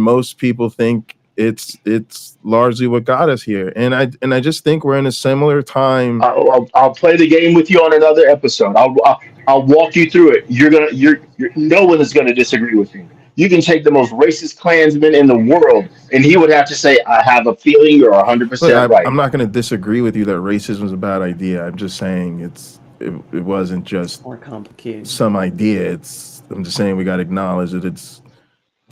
most people think it's largely what got us here. And I just think we're in a similar time. I'll play the game with you on another episode. I'll walk you through it. You're no one is gonna disagree with me. You can take the most racist Klansman in the world, and he would have to say, "I have a feeling you're 100% right." I'm not going to disagree with you that racism is a bad idea. I'm just saying it wasn't just More complicated. some idea. I'm just saying we got to acknowledge that it's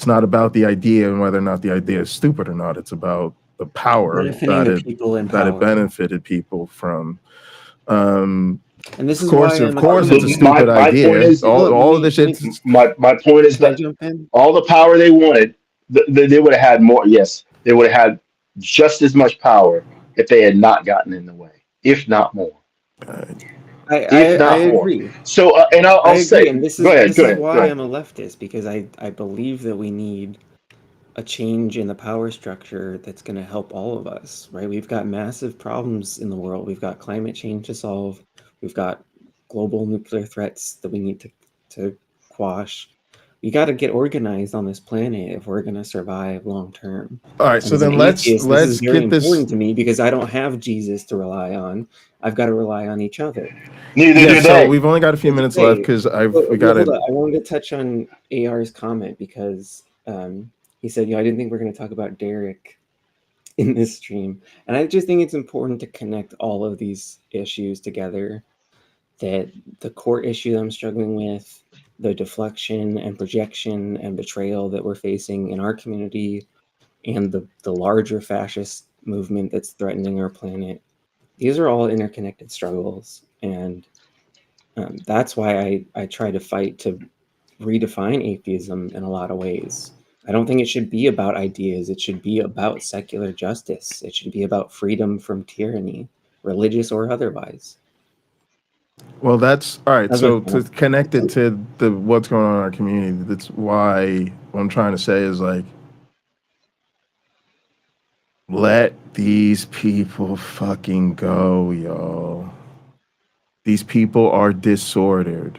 not about the idea and whether or not the idea is stupid or not. It's about the power Benefiting the people in that it power. benefited people from. And this is Of course, why it's a stupid idea. Point is, all of this shit. my point is Can I that jump in? all the power they wanted, they would have had more. Yes, they would have had just as much power if they had not gotten in the way, if not more. I agree. So, and I'll say, and this go is ahead. why I'm a leftist, because I believe that we need a change in the power structure that's going to help all of us, right? We've got massive problems in the world. We've got climate change to solve. We've got global nuclear threats that we need to quash. We got to get organized on this planet if we're going to survive long term. All right, so then let's this is very get this. important to me because I don't have Jesus to rely on. I've got to rely on each other. Neither do So they. we've only got a few minutes left because we got to. I wanted to touch on AR's comment because he said, I didn't think we're going to talk about Derek in this stream. And I just think it's important to connect all of these issues together. That the core issue that I'm struggling with, the deflection and projection and betrayal that we're facing in our community, and the larger fascist movement that's threatening our planet, these are all interconnected struggles. And that's why I try to fight to redefine atheism in a lot of ways. I don't think it should be about ideas. It should be about secular justice. It should be about freedom from tyranny, religious or otherwise. Well, that's all right. So to connect it to what's going on in our community, that's why what I'm trying to say is like, let these people fucking go, y'all. These people are disordered.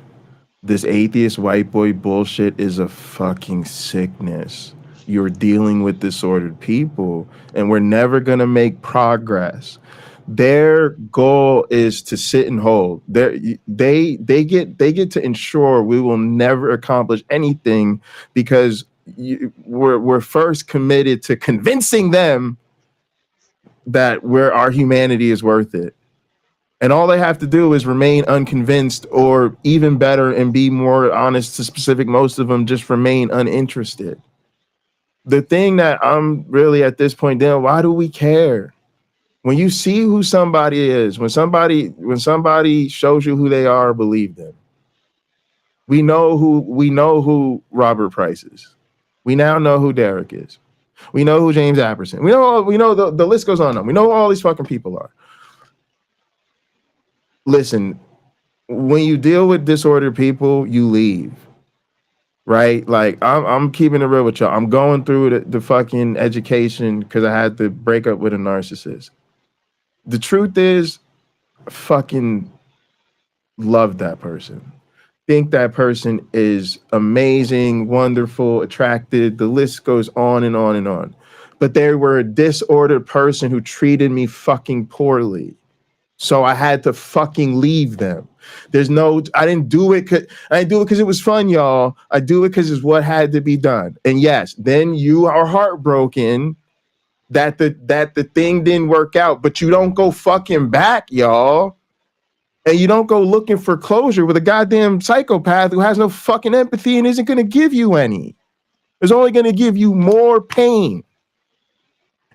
This atheist white boy bullshit is a fucking sickness. You're dealing with disordered people, and we're never gonna make progress. Their goal is to sit and hold. They get to ensure we will never accomplish anything because we're first committed to convincing them that our humanity is worth it. And all they have to do is remain unconvinced, or even better and be more honest to specific, most of them just remain uninterested. The thing that I'm really at this point down, why do we care? When you see who somebody is, when somebody shows you who they are, believe them. We know who Robert Price is. We now know who Derek is. We know who James Apperson. We know the list goes on. We know who all these fucking people are. Listen, when you deal with disordered people, you leave. Right? Like I'm keeping it real with y'all. I'm going through the fucking education because I had to break up with a narcissist. The truth is, I fucking love that person. Think that person is amazing, wonderful, attractive. The list goes on and on and on. But they were a disordered person who treated me fucking poorly. So I had to fucking leave them. I didn't do it because it was fun, y'all. I do it because it's what had to be done. And yes, then you are heartbroken that the thing didn't work out, but you don't go fucking back, y'all. And you don't go looking for closure with a goddamn psychopath who has no fucking empathy and isn't going to give you any. It's only going to give you more pain.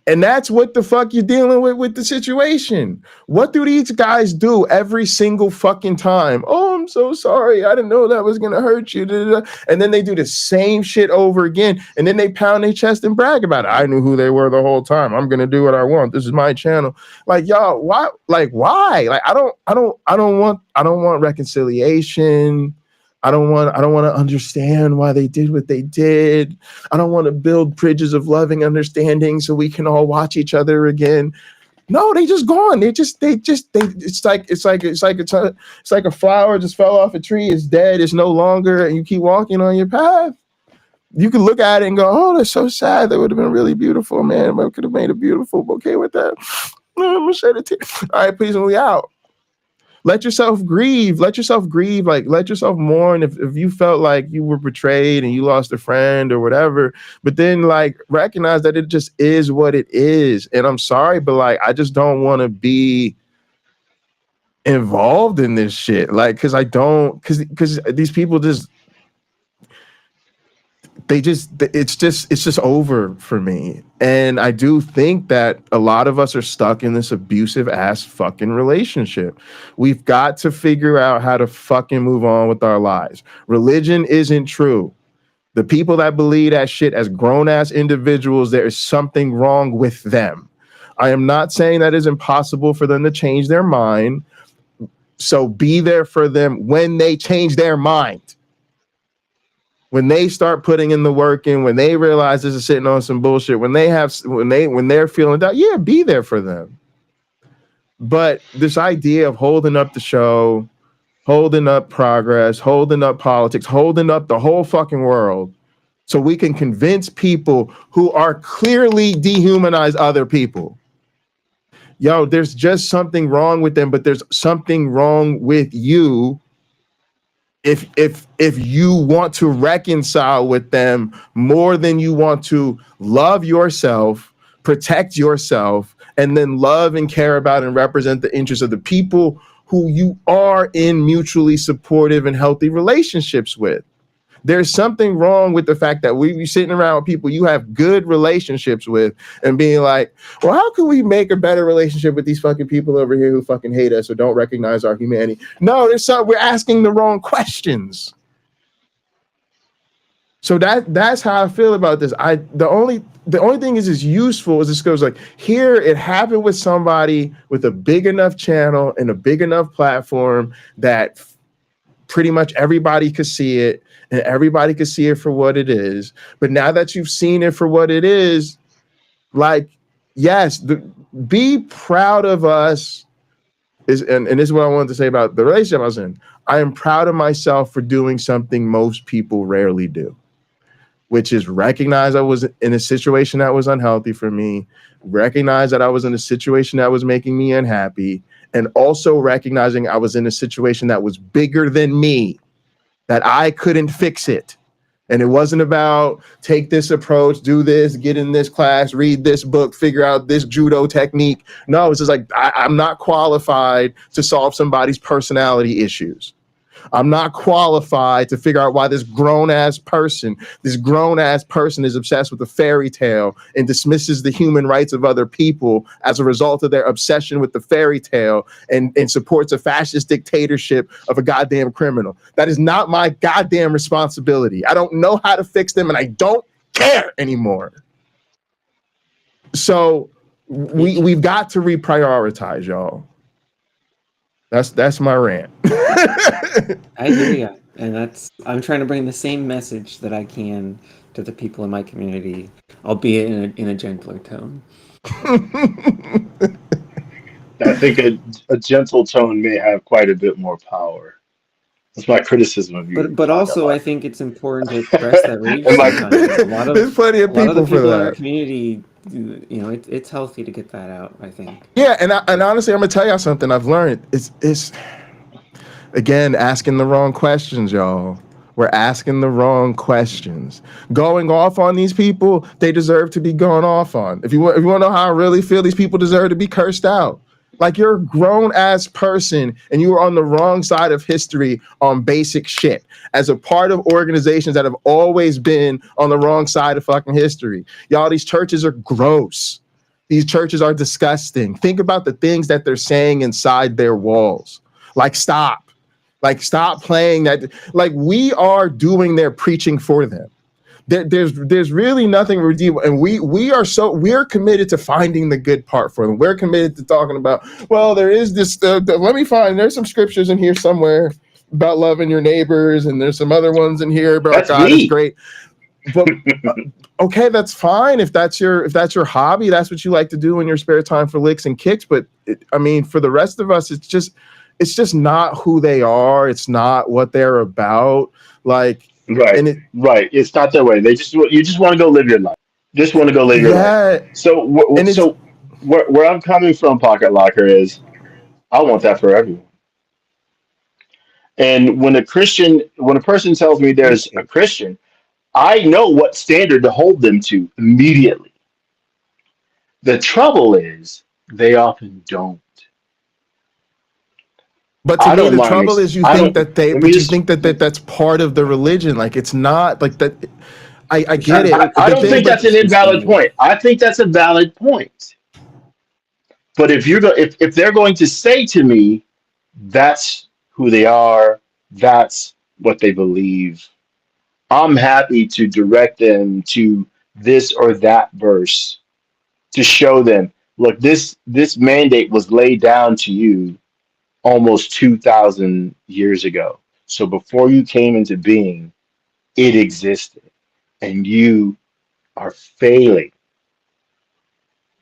And that's what the fuck you're dealing with the situation. What do these guys do every single fucking time? Oh, I'm so sorry. I didn't know that was going to hurt you. And then they do the same shit over again. And then they pound their chest and brag about it. I knew who they were the whole time. I'm going to do what I want. This is my channel. Like, y'all, why? Like, why? Like, I don't want reconciliation. I don't want to understand why they did what they did. I don't want to build bridges of loving understanding so we can all watch each other again. No, they just gone. It's like a flower just fell off a tree. It's dead. It's no longer. And you keep walking on your path. You can look at it and go, oh, that's so sad. That would have been really beautiful, man. I could have made a beautiful bouquet with that. I'm gonna shed a tear. All right, please, we out. Let yourself grieve. Like, let yourself mourn if you felt like you were betrayed and you lost a friend or whatever. But then, like, recognize that it just is what it is. And I'm sorry, but, like, I just don't want to be involved in this shit. Like, because these people it's just over for me. And I do think that a lot of us are stuck in this abusive ass fucking relationship. We've got to figure out how to fucking move on with our lives. Religion isn't true. The people that believe that shit as grown ass individuals, there is something wrong with them. I am not saying that it's impossible for them to change their mind. So be there for them when they change their mind. When they start putting in the work in, when they realize this is sitting on some bullshit, when they're feeling doubt, yeah, be there for them. But this idea of holding up the show, holding up progress, holding up politics, holding up the whole fucking world so we can convince people who are clearly dehumanize other people. Yo, there's just something wrong with them, but there's something wrong with you if you want to reconcile with them more than you want to love yourself, protect yourself, and then love and care about and represent the interests of the people who you are in mutually supportive and healthy relationships with. There's something wrong with the fact that we be sitting around with people you have good relationships with and being like, well, how can we make a better relationship with these fucking people over here who fucking hate us or don't recognize our humanity? No, we're asking the wrong questions. So that's how I feel about this. The only thing is useful is this goes like, here it happened with somebody with a big enough channel and a big enough platform that pretty much everybody could see it. And everybody can see it for what it is. But now that you've seen it for what it is, like, yes, be proud of us. And this is what I wanted to say about the relationship I was in. I am proud of myself for doing something most people rarely do, which is recognize I was in a situation that was unhealthy for me, recognize that I was in a situation that was making me unhappy, and also recognizing I was in a situation that was bigger than me, that I couldn't fix it. And it wasn't about take this approach, do this, get in this class, read this book, figure out this judo technique. No, it's just like, I'm not qualified to solve somebody's personality issues. I'm not qualified to figure out why this grown-ass person is obsessed with a fairy tale and dismisses the human rights of other people as a result of their obsession with the fairy tale and supports a fascist dictatorship of a goddamn criminal. That is not my goddamn responsibility. I don't know how to fix them, and I don't care anymore. So we've got to reprioritize, y'all. That's my rant. I hear you, and I'm trying to bring the same message that I can to the people in my community, albeit in a gentler tone. I think a gentle tone may have quite a bit more power. That's my criticism of you. But also, I think it's important to express that rage sometimes. There's plenty of people for in our that. community it's healthy to get that out, I think. Yeah, and honestly, I'm gonna tell y'all something I've learned. It's again asking the wrong questions, y'all. We're asking the wrong questions. Going off on these people, they deserve to be gone off on. If you want to know how I really feel, these people deserve to be cursed out. Like, you're a grown ass person and you are on the wrong side of history on basic shit as a part of organizations that have always been on the wrong side of fucking history. Y'all, these churches are gross. These churches are disgusting. Think about the things that they're saying inside their walls. Like, stop playing that. Like, we are doing their preaching for them. There's really nothing redeemable, and we're committed to finding the good part for them. We're committed to talking about, well, there is this. Let me find. There's some scriptures in here somewhere about loving your neighbors, and there's some other ones in here about That's God me. is great. But okay, that's fine if that's your hobby. That's what you like to do in your spare time for licks and kicks. But for the rest of us, it's just not who they are. It's not what they're about. Like. Right, And right. It's not that way. You just want to go live your life. Just want to go live your life. yeah, So, and it's where I'm coming from, Pocket Locker, is I want that for everyone. And when a person tells me Me there's a too. Christian, I know what standard to hold them to immediately. The trouble is they often don't. but to I me don't the mind. trouble is you I think don't. that they Let me but you just. think that's part of the religion. Like, it's not like that. I For sure, get but it, it's I but don't then think but that's an just invalid misleading. point. I think that's a valid point. But if they're going to say to me, that's who they are, that's what they believe, I'm happy to direct them to this or that verse to show them, look, this mandate was laid down to you almost 2,000 years ago. So before you came into being, it existed, and you are failing.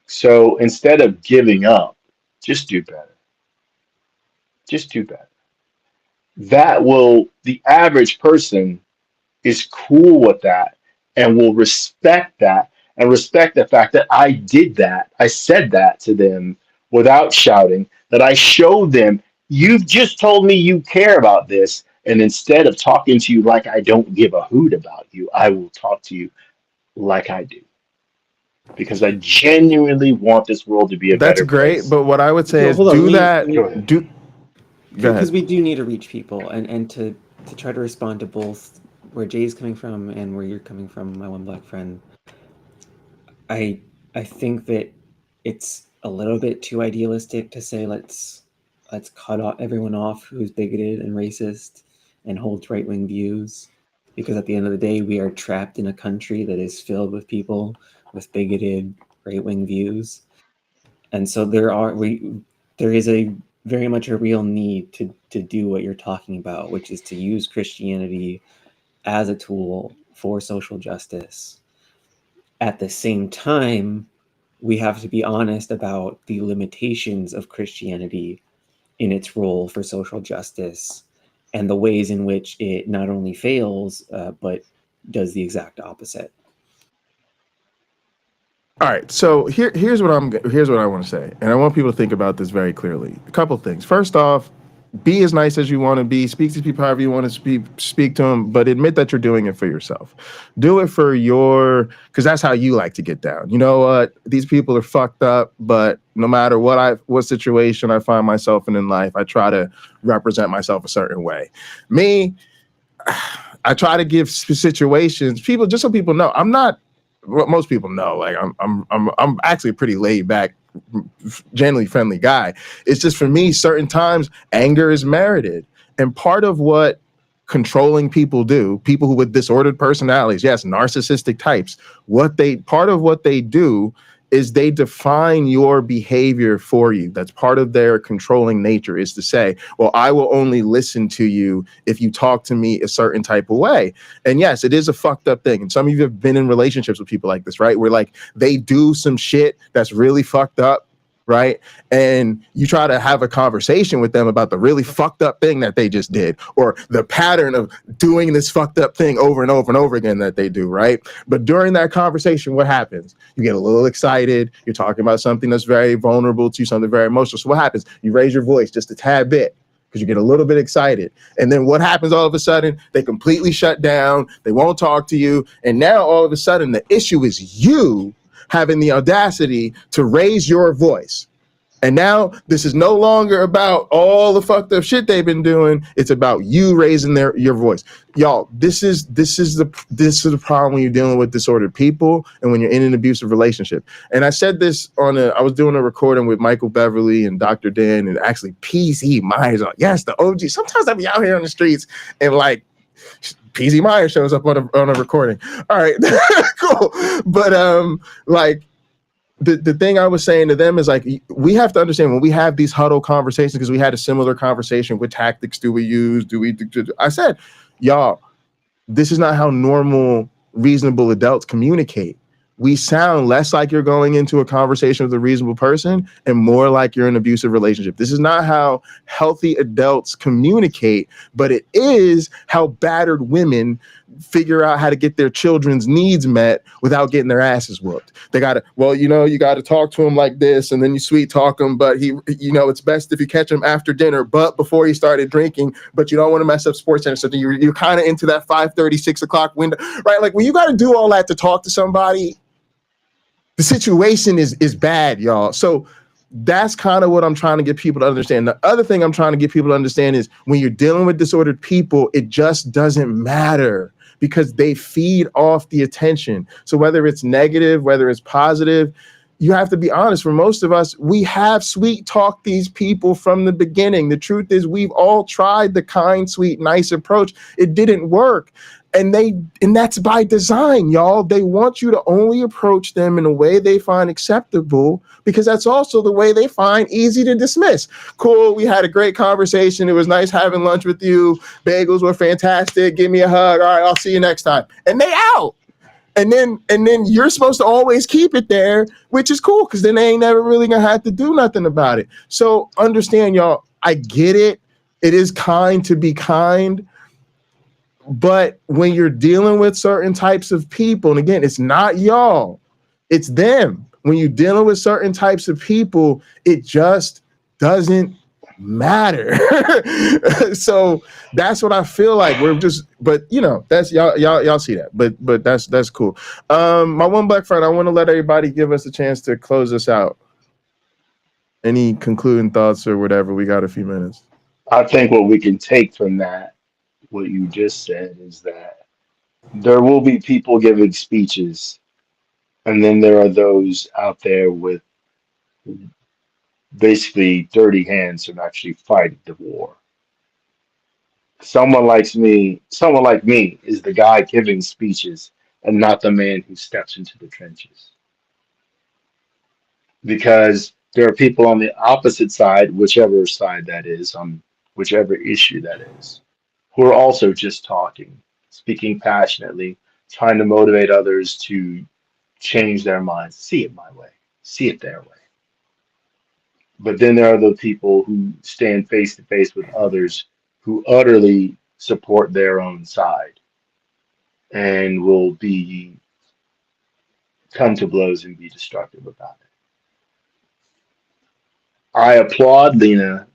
So instead of giving up, just do better. Just do better. The average person is cool with that and will respect that and respect the fact that I did that. I said that to them without shouting, that I showed them, you've just told me you care about this. And instead of talking to you like I don't give a hoot about you, I will talk to you like I do. Because I genuinely want this world to be a that's better great. place. But what I would say So is hold on, do that. Go ahead. Do Go because ahead. we do need to reach people, and to try to respond to both where Jay's coming from and where you're coming from, my one black friend. I think that it's a little bit too idealistic to say let's cut off everyone off who's bigoted and racist and holds right wing views, because at the end of the day we are trapped in a country that is filled with people with bigoted right wing views, and so there is a very much a real need to do what you're talking about, which is to use Christianity as a tool for social justice. At the same time, we have to be honest about the limitations of Christianity in its role for social justice and the ways in which it not only fails, but does the exact opposite. All right, so here's what I want to say, and I want people to think about this very clearly. A couple things. First off, be as nice as you want to be. Speak to people however you want to speak to them, but admit that you're doing it for yourself. Do it for because that's how you like to get down. You know what? These people are fucked up, but no matter what situation I find myself in life, I try to represent myself a certain way. Me, I try to give situations people just so people know I'm not. What most people know, like I'm actually a pretty laid back, generally friendly guy. It's just for me, certain times anger is merited, and part of what controlling people do, people who with disordered personalities, yes, narcissistic types, part of what they do is they define your behavior for you. That's part of their controlling nature, is to say, well, I will only listen to you if you talk to me a certain type of way. And yes, it is a fucked up thing. And some of you have been in relationships with people like this, right? Where like they do some shit that's really fucked up, right? And you try to have a conversation with them about the really fucked up thing that they just did, or the pattern of doing this fucked up thing over and over and over again that they do, right? But during that conversation, what happens? You get a little excited. You're talking about something that's very vulnerable to you, something very emotional. So what happens? You raise your voice just a tad bit because you get a little bit excited. And then what happens all of a sudden? They completely shut down. They won't talk to you. And now all of a sudden the issue is you having the audacity to raise your voice. And now this is no longer about all the fucked up shit they've been doing. It's about you raising your voice. Y'all, this is the problem when you're dealing with disordered people and when you're in an abusive relationship. And I said this I was doing a recording with Michael Beverly and Dr. Dan and actually PZ Myers. Yes, the OG. Sometimes I be out here on the streets and like PZ Myers shows up on a recording. All right, cool. But like, the thing I was saying to them is like, we have to understand when we have these huddle conversations, because we had a similar conversation. What tactics do we use? I said, y'all, this is not how normal, reasonable adults communicate. We sound less like you're going into a conversation with a reasonable person and more like you're in an abusive relationship. This is not how healthy adults communicate, but it is how battered women figure out how to get their children's needs met without getting their asses whooped. They got to, you got to talk to him like this, and then you sweet talk him, but it's best if you catch him after dinner, but before he started drinking, but you don't want to mess up sports center. So you're kind of into that 5:30, 6 o'clock window, right? Like when you got to do all that to talk to somebody, the situation is bad, y'all. So that's kind of what I'm trying to get people to understand. The other thing I'm trying to get people to understand is when you're dealing with disordered people, it just doesn't matter because they feed off the attention. So whether it's negative, whether it's positive, you have to be honest. For most of us, we have sweet talked these people from the beginning. The truth is we've all tried the kind, sweet, nice approach. It didn't work. And that's by design, y'all. They want you to only approach them in a way they find acceptable because that's also the way they find easy to dismiss. Cool, we had a great conversation. It was nice having lunch with you. Bagels were fantastic. Give me a hug. All right, I'll see you next time. And they out. And then you're supposed to always keep it there, which is cool because then they ain't never really gonna have to do nothing about it. So understand, y'all, I get it. It is kind to be kind. But when you're dealing with certain types of people, and again, it's not y'all, it's them. When you're dealing with certain types of people, it just doesn't matter. So that's what I feel like. But that's y'all see that. But that's cool. My one black friend, I want to let everybody give us a chance to close this out. Any concluding thoughts or whatever? We got a few minutes. I think what we can take from that, what you just said, is that there will be people giving speeches, and then there are those out there with basically dirty hands from actually fighting the war. Someone like me is the guy giving speeches and not the man who steps into the trenches. Because there are people on the opposite side, whichever side that is, on whichever issue that is, who are also just talking, speaking passionately, trying to motivate others to change their minds, see it my way, see it their way. But then there are the people who stand face to face with others who utterly support their own side and will come to blows and be destructive about it. I applaud Lina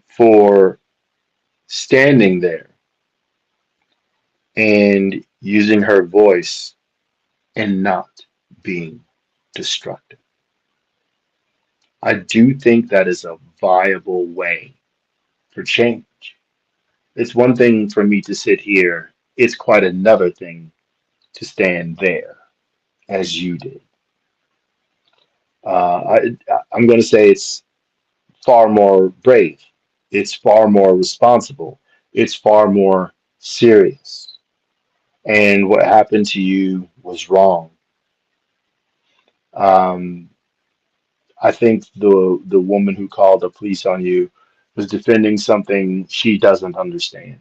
for standing there and using her voice and not being destructive. I do think that is a viable way for change. It's one thing for me to sit here. It's quite another thing to stand there as you did. I'm going to say it's far more brave. It's far more responsible. It's far more serious. And what happened to you was wrong. I think the woman who called the police on you was defending something she doesn't understand.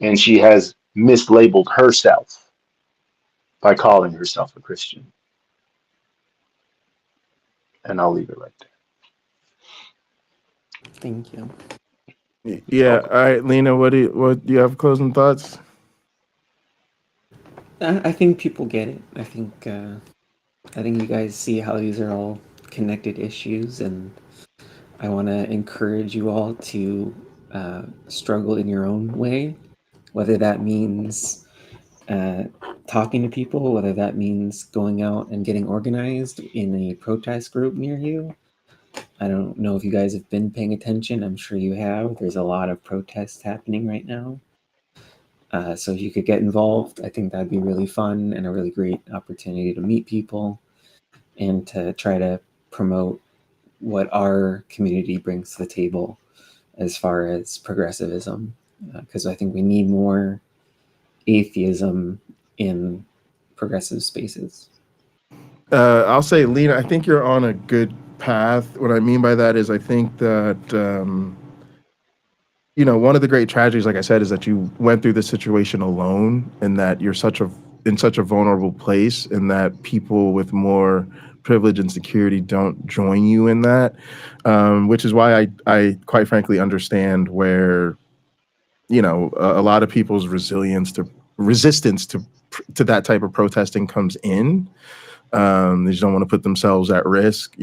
And she has mislabeled herself by calling herself a Christian. And I'll leave it right Thank you. Yeah. All right, Lina, what do you have closing thoughts? I think people get it. I think you guys see how these are all connected issues, and I want to encourage you all to struggle in your own way, whether that means talking to people, whether that means going out and getting organized in a protest group near you. I don't know if you guys have been paying attention. I'm sure you have. There's a lot of protests happening right now. So if you could get involved, I think that'd be really fun and a really great opportunity to meet people and to try to promote what our community brings to the table as far as progressivism. Because I think we need more atheism in progressive spaces. I'll say, Lina, I think you're on a good path. What I mean by that is I think that, one of the great tragedies, like I said, is that you went through this situation alone and that you're in such a vulnerable place and that people with more privilege and security don't join you in that, which is why I quite frankly understand where, a lot of people's resistance to that type of protesting comes in. They just don't want to put themselves at risk,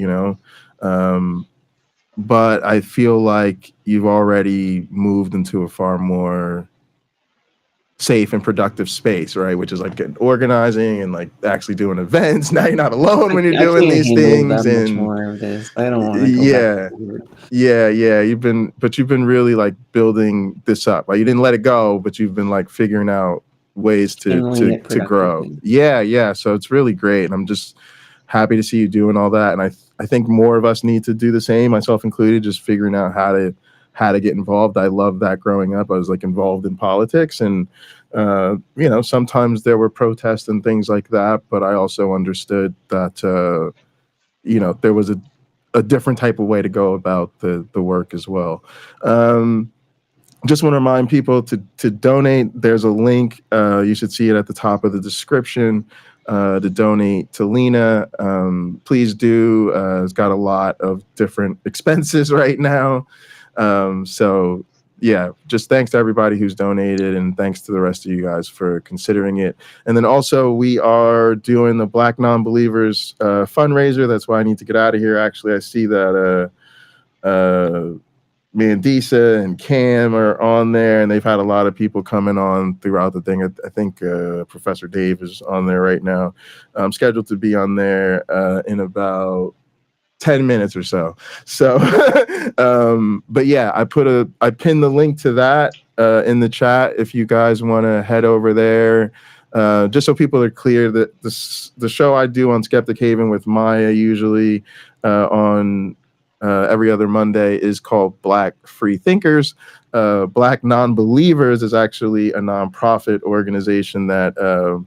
but I feel like you've already moved into a far more safe and productive space, right? Which is like getting organizing and like actually doing events. Now you're not alone when you're doing these things. That much And more of this. I don't want to go back to yeah. You've been really like building this up. Like you didn't let it go, but you've been like figuring out ways to grow. Yeah. So it's really great. And I'm just happy to see you doing all that. And I think more of us need to do the same, myself included, just figuring out how to get involved. I loved that growing up. I was like involved in politics and, sometimes there were protests and things like that, but I also understood that, there was a different type of way to go about the work as well. Just want to remind people to donate. There's a link. You should see it at the top of the description to donate to Lina. Please do. It's got a lot of different expenses right now. So yeah, just thanks to everybody who's donated and thanks to the rest of you guys for considering it. And then also we are doing the Black Nonbelievers fundraiser. That's why I need to get out of here. Actually, I see that me and Disa and Cam are on there, and they've had a lot of people coming on throughout the thing. I think Professor Dave is on there right now. I'm scheduled to be on there in about 10 minutes or so. So, but yeah, I pinned the link to that in the chat if you guys want to head over there. Just so people are clear that the show I do on Skeptic Haven with Maya usually on every other Monday is called Black Free Thinkers. Black Nonbelievers is actually a nonprofit organization that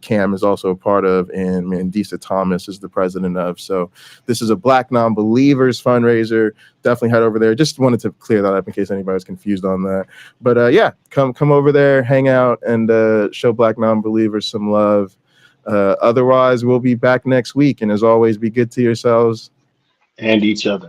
Cam is also a part of, and Mandisa Thomas is the president of. So this is a Black Nonbelievers fundraiser. Definitely head over there. Just wanted to clear that up in case anybody's confused on that. But yeah, come over there, hang out, and show Black Nonbelievers some love. Otherwise, we'll be back next week. And as always, be good to yourselves and each other.